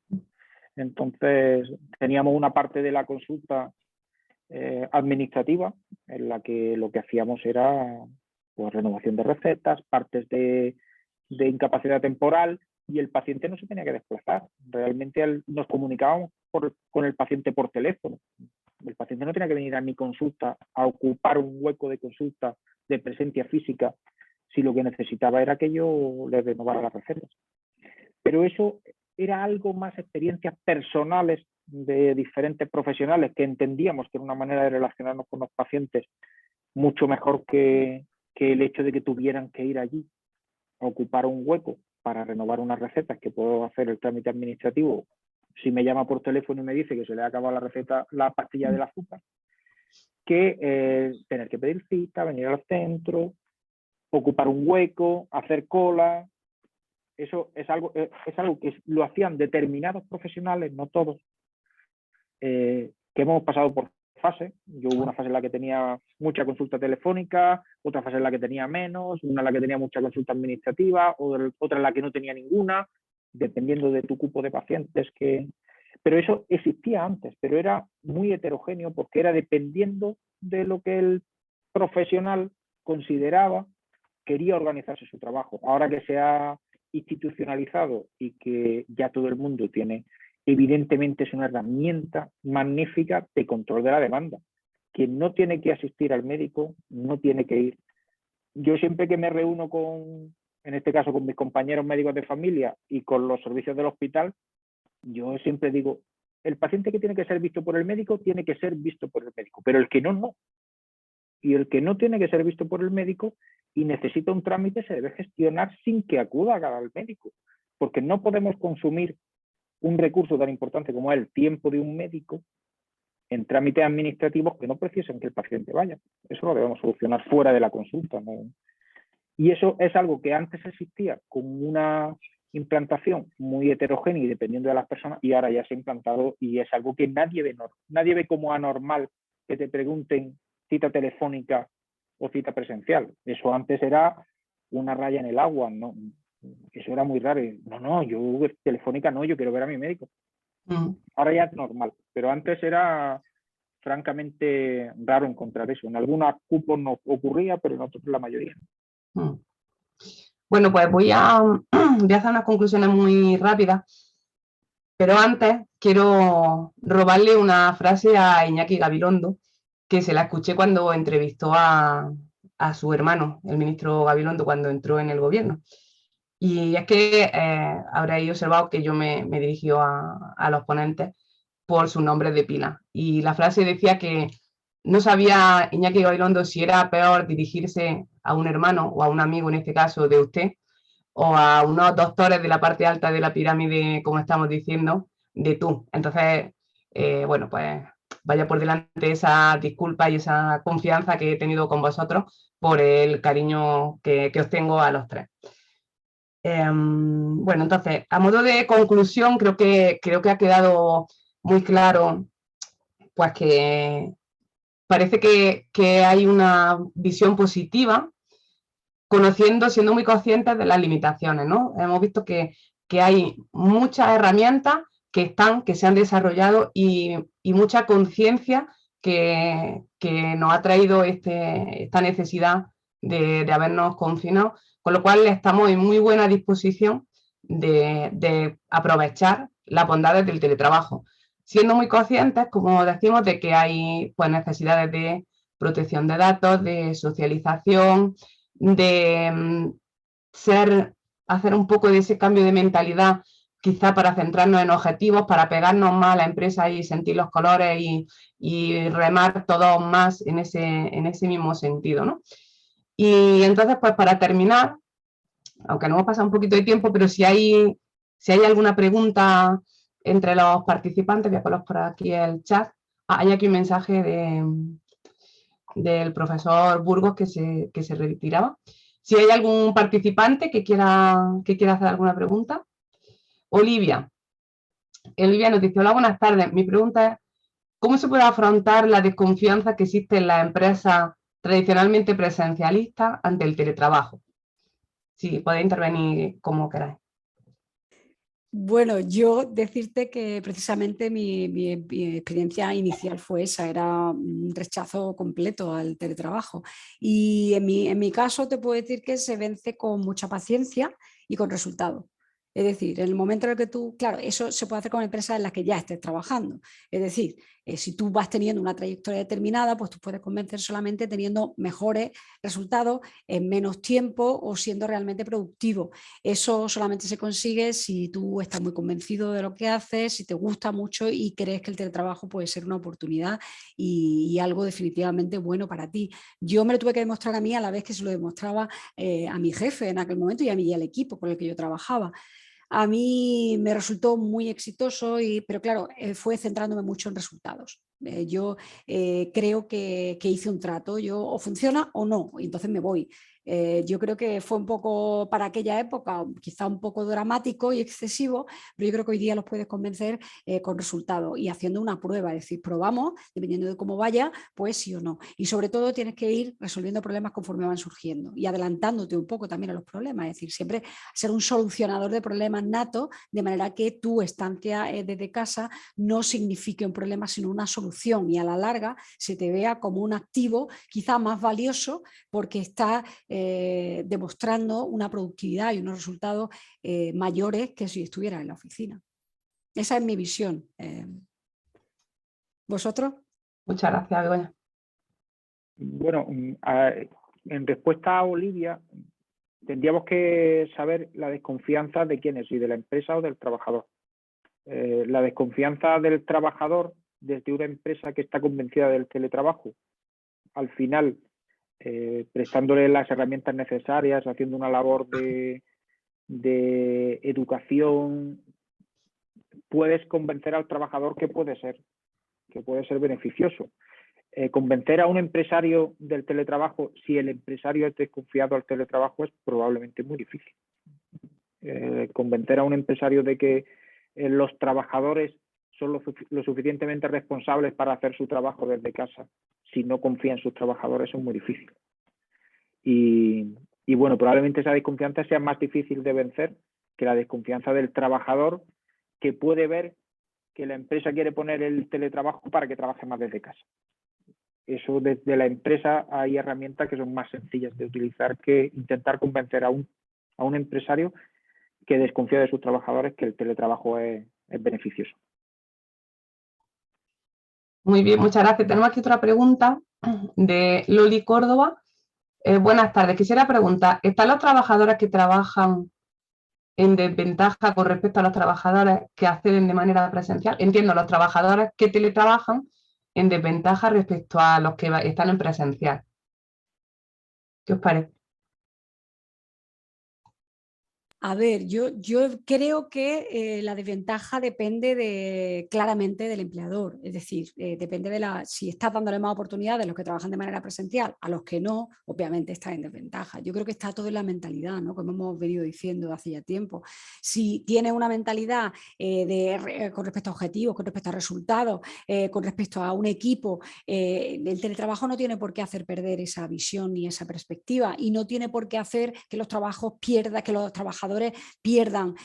Entonces, teníamos una parte de la consulta administrativa en la que lo que hacíamos era pues, renovación de recetas, partes de incapacidad temporal, y el paciente no se tenía que desplazar. Realmente nos comunicábamos con el paciente por teléfono. El paciente no tenía que venir a mi consulta a ocupar un hueco de consulta de presencia física, si lo que necesitaba era que yo le renovara las recetas. Pero eso era algo más experiencias personales de diferentes profesionales que entendíamos que era una manera de relacionarnos con los pacientes mucho mejor que el hecho de que tuvieran que ir allí a ocupar un hueco para renovar unas recetas, que puedo hacer el trámite administrativo si me llama por teléfono y me dice que se le ha acabado la receta, la pastilla del azúcar, que tener que pedir cita, venir al centro, ocupar un hueco, hacer cola. Eso es algo que lo hacían determinados profesionales, no todos, que hemos pasado por fase. Yo hubo una fase en la que tenía mucha consulta telefónica, otra fase en la que tenía menos, una en la que tenía mucha consulta administrativa, otra en la que no tenía ninguna, dependiendo de tu cupo de pacientes. Pero eso existía antes, pero era muy heterogéneo porque era dependiendo de lo que el profesional consideraba, quería organizarse su trabajo. Ahora que se ha institucionalizado y que ya todo el mundo tiene, evidentemente es una herramienta magnífica de control de la demanda. Quien no tiene que asistir al médico no tiene que ir. Yo siempre que me reúno en este caso con mis compañeros médicos de familia y con los servicios del hospital, yo siempre digo, el paciente que tiene que ser visto por el médico tiene que ser visto por el médico, pero el que no, no. Y el que no tiene que ser visto por el médico y necesita un trámite se debe gestionar sin que acuda al médico, porque no podemos consumir un recurso tan importante como es el tiempo de un médico en trámites administrativos que no precisen que el paciente vaya. Eso lo debemos solucionar fuera de la consulta, ¿no? Y eso es algo que antes existía como una implantación muy heterogénea y dependiendo de las personas, y ahora ya se ha implantado y es algo que nadie ve como anormal que te pregunten cita telefónica o cita presencial. Eso antes era una raya en el agua, ¿no? Eso era muy raro. No, yo telefónica no, yo quiero ver a mi médico. Ahora ya es normal, pero antes era francamente raro encontrar eso. En algunos cupos no ocurría, pero en otros la mayoría. Bueno, pues voy a hacer unas conclusiones muy rápidas, pero antes quiero robarle una frase a Iñaki Gabilondo, que se la escuché cuando entrevistó a su hermano, el ministro Gabilondo, cuando entró en el gobierno. Y es que habréis observado que yo me dirigí a los ponentes por su nombre de pila. Y la frase decía que no sabía Iñaki Gabilondo si era peor dirigirse a un hermano o a un amigo, en este caso de usted, o a unos doctores de la parte alta de la pirámide, como estamos diciendo, de tú. Entonces, bueno, pues vaya por delante esa disculpa y esa confianza que he tenido con vosotros por el cariño que os tengo a los tres. Bueno, entonces, a modo de conclusión, creo que ha quedado muy claro pues que parece que hay una visión positiva, siendo muy conscientes de las limitaciones, ¿no? Hemos visto que hay muchas herramientas que se han desarrollado y mucha conciencia que nos ha traído esta necesidad de habernos confinado, con lo cual estamos en muy buena disposición de aprovechar las bondades del teletrabajo, siendo muy conscientes, como decimos, de que hay pues, necesidades de protección de datos, de socialización, de hacer un poco de ese cambio de mentalidad, quizá para centrarnos en objetivos, para pegarnos más a la empresa y sentir los colores y remar todos más en ese mismo sentido, ¿no? Y entonces, pues para terminar, aunque nos hemos pasado un poquito de tiempo, pero si hay alguna pregunta entre los participantes, voy a colocar por aquí el chat. Hay aquí un mensaje del profesor Burgos que se retiraba. Si hay algún participante que quiera hacer alguna pregunta. Olivia nos dice, hola, buenas tardes. Mi pregunta es, ¿cómo se puede afrontar la desconfianza que existe en las empresas tradicionalmente presencialistas ante el teletrabajo? Sí, podéis intervenir como queráis. Bueno, yo decirte que precisamente mi experiencia inicial fue esa, era un rechazo completo al teletrabajo. Y en mi caso te puedo decir que se vence con mucha paciencia y con resultado. Es decir, en el momento en el que tú, claro, eso se puede hacer con empresas en las que ya estés trabajando. Es decir, si tú vas teniendo una trayectoria determinada, pues tú puedes convencer solamente teniendo mejores resultados en menos tiempo o siendo realmente productivo. Eso solamente se consigue si tú estás muy convencido de lo que haces, si te gusta mucho y crees que el teletrabajo puede ser una oportunidad y algo definitivamente bueno para ti. Yo me lo tuve que demostrar a mí a la vez que se lo demostraba a mi jefe en aquel momento y a mí y al equipo con el que yo trabajaba. A mí me resultó muy exitoso, pero claro, fue centrándome mucho en resultados. Yo creo que hice un trato, yo o funciona o no, y entonces me voy. Yo creo que fue un poco para aquella época, quizá un poco dramático y excesivo, pero yo creo que hoy día los puedes convencer con resultados y haciendo una prueba, es decir, probamos, dependiendo de cómo vaya, pues sí o no. Y sobre todo tienes que ir resolviendo problemas conforme van surgiendo y adelantándote un poco también a los problemas, es decir, siempre ser un solucionador de problemas nato, de manera que tu estancia desde casa no signifique un problema, sino una solución y a la larga se te vea como un activo quizá más valioso porque está demostrando una productividad y unos resultados mayores que si estuviera en la oficina. Esa es mi visión. ¿Vosotros? Muchas gracias, Begoña. Bueno, en respuesta a Olivia, tendríamos que saber la desconfianza de quién es, si de la empresa o del trabajador. La desconfianza del trabajador desde una empresa que está convencida del teletrabajo, al final prestándole las herramientas necesarias, haciendo una labor de educación, puedes convencer al trabajador que puede ser beneficioso. Convencer a un empresario del teletrabajo, si el empresario es desconfiado al teletrabajo, es probablemente muy difícil. Convencer a un empresario de que los trabajadores son lo suficientemente responsables para hacer su trabajo desde casa, si no confía en sus trabajadores, es muy difícil. Y bueno, probablemente esa desconfianza sea más difícil de vencer que la desconfianza del trabajador, que puede ver que la empresa quiere poner el teletrabajo para que trabaje más desde casa. Eso desde la empresa hay herramientas que son más sencillas de utilizar que intentar convencer a un empresario que desconfía de sus trabajadores que el teletrabajo es beneficioso. Muy bien, muchas gracias. Tenemos aquí otra pregunta de Loli Córdoba. Buenas tardes. Quisiera preguntar, ¿están los trabajadores que trabajan en desventaja con respecto a los trabajadores que acceden de manera presencial? Entiendo, los trabajadores que teletrabajan en desventaja respecto a los que están en presencial. ¿Qué os parece? A ver, yo creo que la desventaja depende claramente del empleador, es decir, depende de si estás dándole más oportunidades a los que trabajan de manera presencial, a los que no, obviamente estás en desventaja. Yo creo que está todo en la mentalidad, ¿no? Como hemos venido diciendo hace ya tiempo. Si tienes una mentalidad con respecto a objetivos, con respecto a resultados, con respecto a un equipo, el teletrabajo no tiene por qué hacer perder esa visión ni esa perspectiva y no tiene por qué hacer que los trabajos pierdan, que los trabajadores pierdan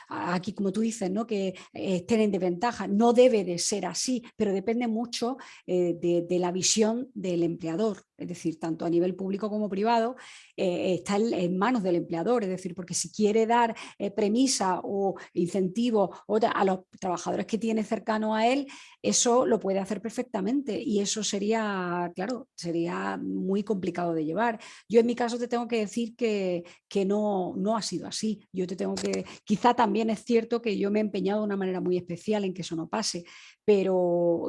aquí como tú dices, ¿no? Que estén en desventaja. No debe de ser así, pero depende mucho de la visión del empleador. Es decir, tanto a nivel público como privado, está en manos del empleador, es decir, porque si quiere dar premisa o incentivo a los trabajadores que tiene cercano a él, eso lo puede hacer perfectamente y eso sería, claro, sería muy complicado de llevar. Yo en mi caso te tengo que decir que no ha sido así. Yo te tengo que, quizá también es cierto que yo me he empeñado de una manera muy especial en que eso no pase, pero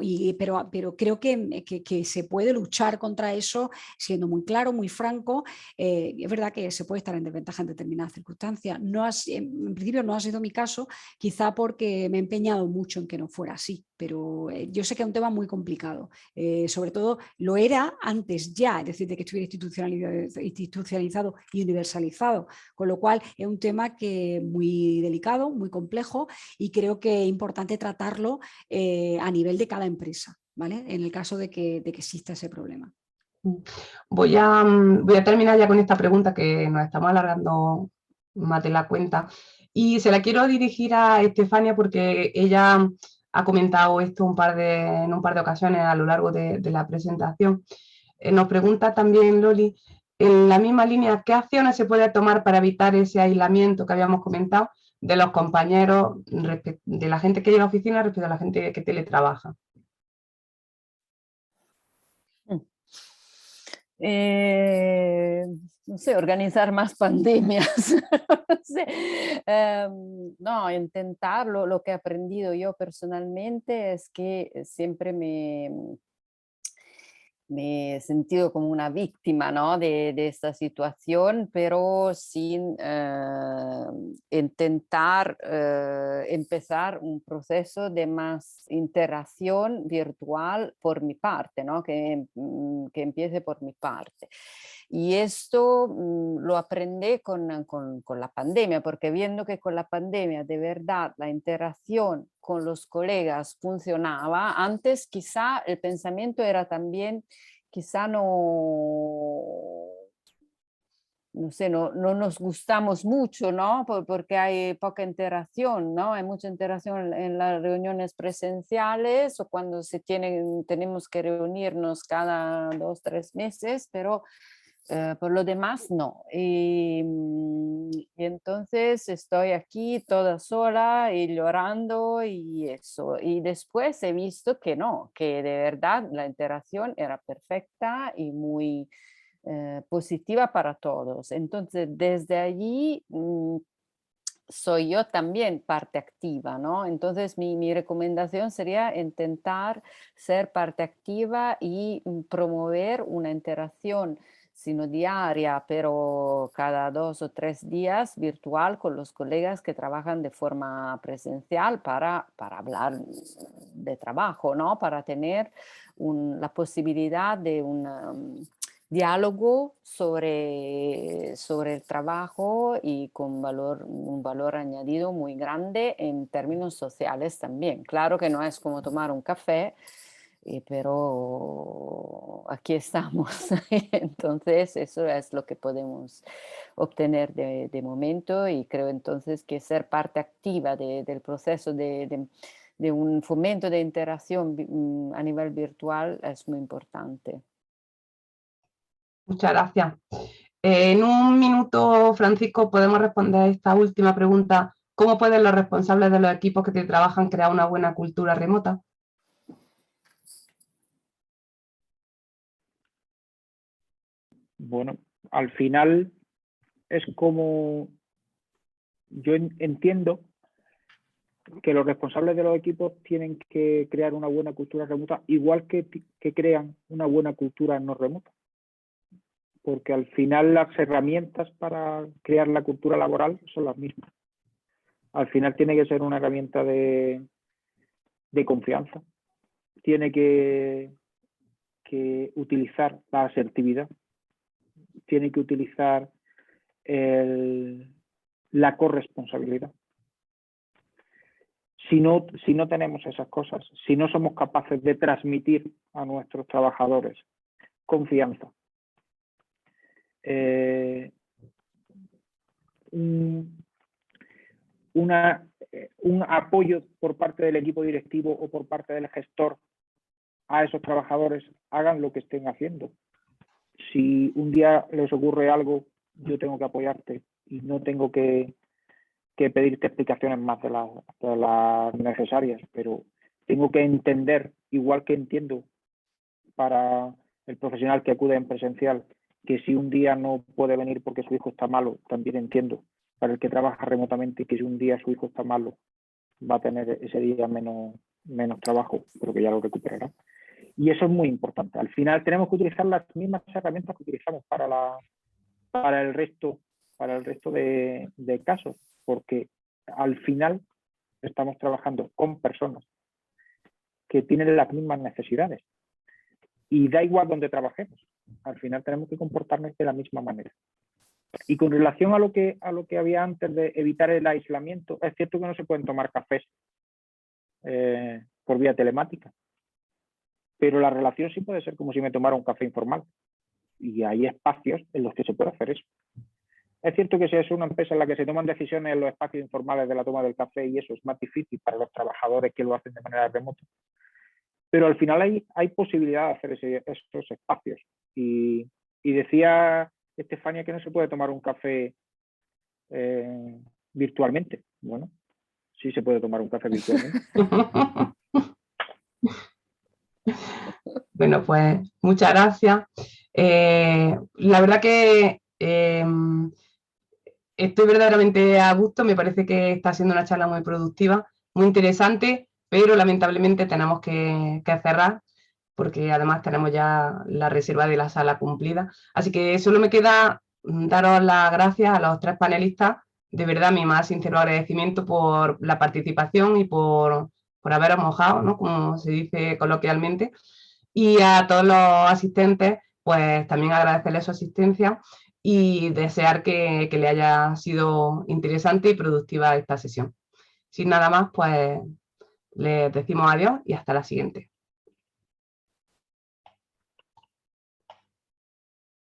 creo que se puede luchar contra eso siendo muy claro, muy franco. Es verdad que se puede estar en desventaja en determinadas circunstancias. En principio no ha sido mi caso, quizá porque me he empeñado mucho en que no fuera así, pero yo sé que es un tema muy complicado. Sobre todo lo era antes ya, es decir, de que estuviera institucionalizado y universalizado, con lo cual es un tema que muy delicado, muy complejo y creo que es importante tratarlo a nivel de cada empresa, ¿vale? En el caso de que exista ese problema. Voy a terminar ya con esta pregunta que nos estamos alargando más de la cuenta y se la quiero dirigir a Estefania porque ella ha comentado esto en un par de ocasiones a lo largo de la presentación. Nos pregunta también Loli, en la misma línea, ¿qué acciones se puede tomar para evitar ese aislamiento que habíamos comentado de los compañeros, de la gente que llega a la oficina respecto a la gente que teletrabaja? No sé, organizar más pandemias. No sé. No, intentarlo. Lo que he aprendido yo personalmente es que siempre me he sentido como una víctima, ¿no? de esta situación, pero sin intentar empezar un proceso de más interacción virtual por mi parte, ¿no? Que empiece por mi parte. Y esto lo aprendí con la pandemia, porque viendo que con la pandemia de verdad la interacción con los colegas funcionaba, antes quizá el pensamiento era también, quizá no sé, no nos gustamos mucho, ¿no? Porque hay poca interacción, ¿no? Hay mucha interacción en las reuniones presenciales o cuando tenemos que reunirnos cada 2, 3 meses, pero por lo demás no. Y entonces estoy aquí toda sola y llorando y eso. Y después he visto que no, que de verdad la interacción era perfecta y muy positiva para todos. Entonces, desde allí soy yo también parte activa, ¿no? Entonces, mi recomendación sería intentar ser parte activa y promover una interacción, si no diaria, pero cada 2 o 3 días virtual con los colegas que trabajan de forma presencial para hablar de trabajo, ¿no? Para tener la posibilidad de un diálogo sobre el trabajo y con un valor añadido muy grande en términos sociales también. Claro que no es como tomar un café, pero aquí estamos. Entonces, eso es lo que podemos obtener de momento y creo entonces que ser parte activa del proceso de un fomento de interacción a nivel virtual es muy importante. Muchas gracias. En un minuto, Francisco, podemos responder a esta última pregunta. ¿Cómo pueden los responsables de los equipos que trabajan crear una buena cultura remota? Bueno, al final es como yo entiendo que los responsables de los equipos tienen que crear una buena cultura remota, igual que crean una buena cultura no remota. Porque al final las herramientas para crear la cultura laboral son las mismas. Al final tiene que ser una herramienta de confianza. Tiene que utilizar la asertividad. Tiene que utilizar la corresponsabilidad. Si no tenemos esas cosas, si no somos capaces de transmitir a nuestros trabajadores confianza, un apoyo por parte del equipo directivo o por parte del gestor a esos trabajadores, hagan lo que estén haciendo. Si un día les ocurre algo, yo tengo que apoyarte y no tengo que pedirte explicaciones más de las necesarias, pero tengo que entender, igual que entiendo para el profesional que acude en presencial, que si un día no puede venir porque su hijo está malo, también entiendo para el que trabaja remotamente que si un día su hijo está malo, va a tener ese día menos trabajo, pero que ya lo recuperará. Y eso es muy importante. Al final tenemos que utilizar las mismas herramientas que utilizamos para el resto de casos, porque al final estamos trabajando con personas que tienen las mismas necesidades. Y da igual donde trabajemos, al final tenemos que comportarnos de la misma manera. Y con relación a lo que había antes de evitar el aislamiento, es cierto que no se pueden tomar cafés por vía telemática, pero la relación sí puede ser como si me tomara un café informal. y hay espacios en los que se puede hacer eso. Es cierto que si es una empresa en la que se toman decisiones en los espacios informales de la toma del café y eso es más difícil para los trabajadores que lo hacen de manera remota, pero al final hay posibilidad de hacer esos espacios. Y decía Estefania que no se puede tomar un café virtualmente. Bueno, sí se puede tomar un café virtualmente. Bueno, pues muchas gracias. La verdad que estoy verdaderamente a gusto, me parece que está siendo una charla muy productiva, muy interesante, pero lamentablemente tenemos que cerrar, porque además tenemos ya la reserva de la sala cumplida. Así que solo me queda daros las gracias a los 3 panelistas, de verdad mi más sincero agradecimiento por la participación y por haberos mojado, ¿no?, como se dice coloquialmente, y a todos los asistentes, pues también agradecerles su asistencia y desear que le haya sido interesante y productiva esta sesión. Sin nada más, pues les decimos adiós y hasta la siguiente.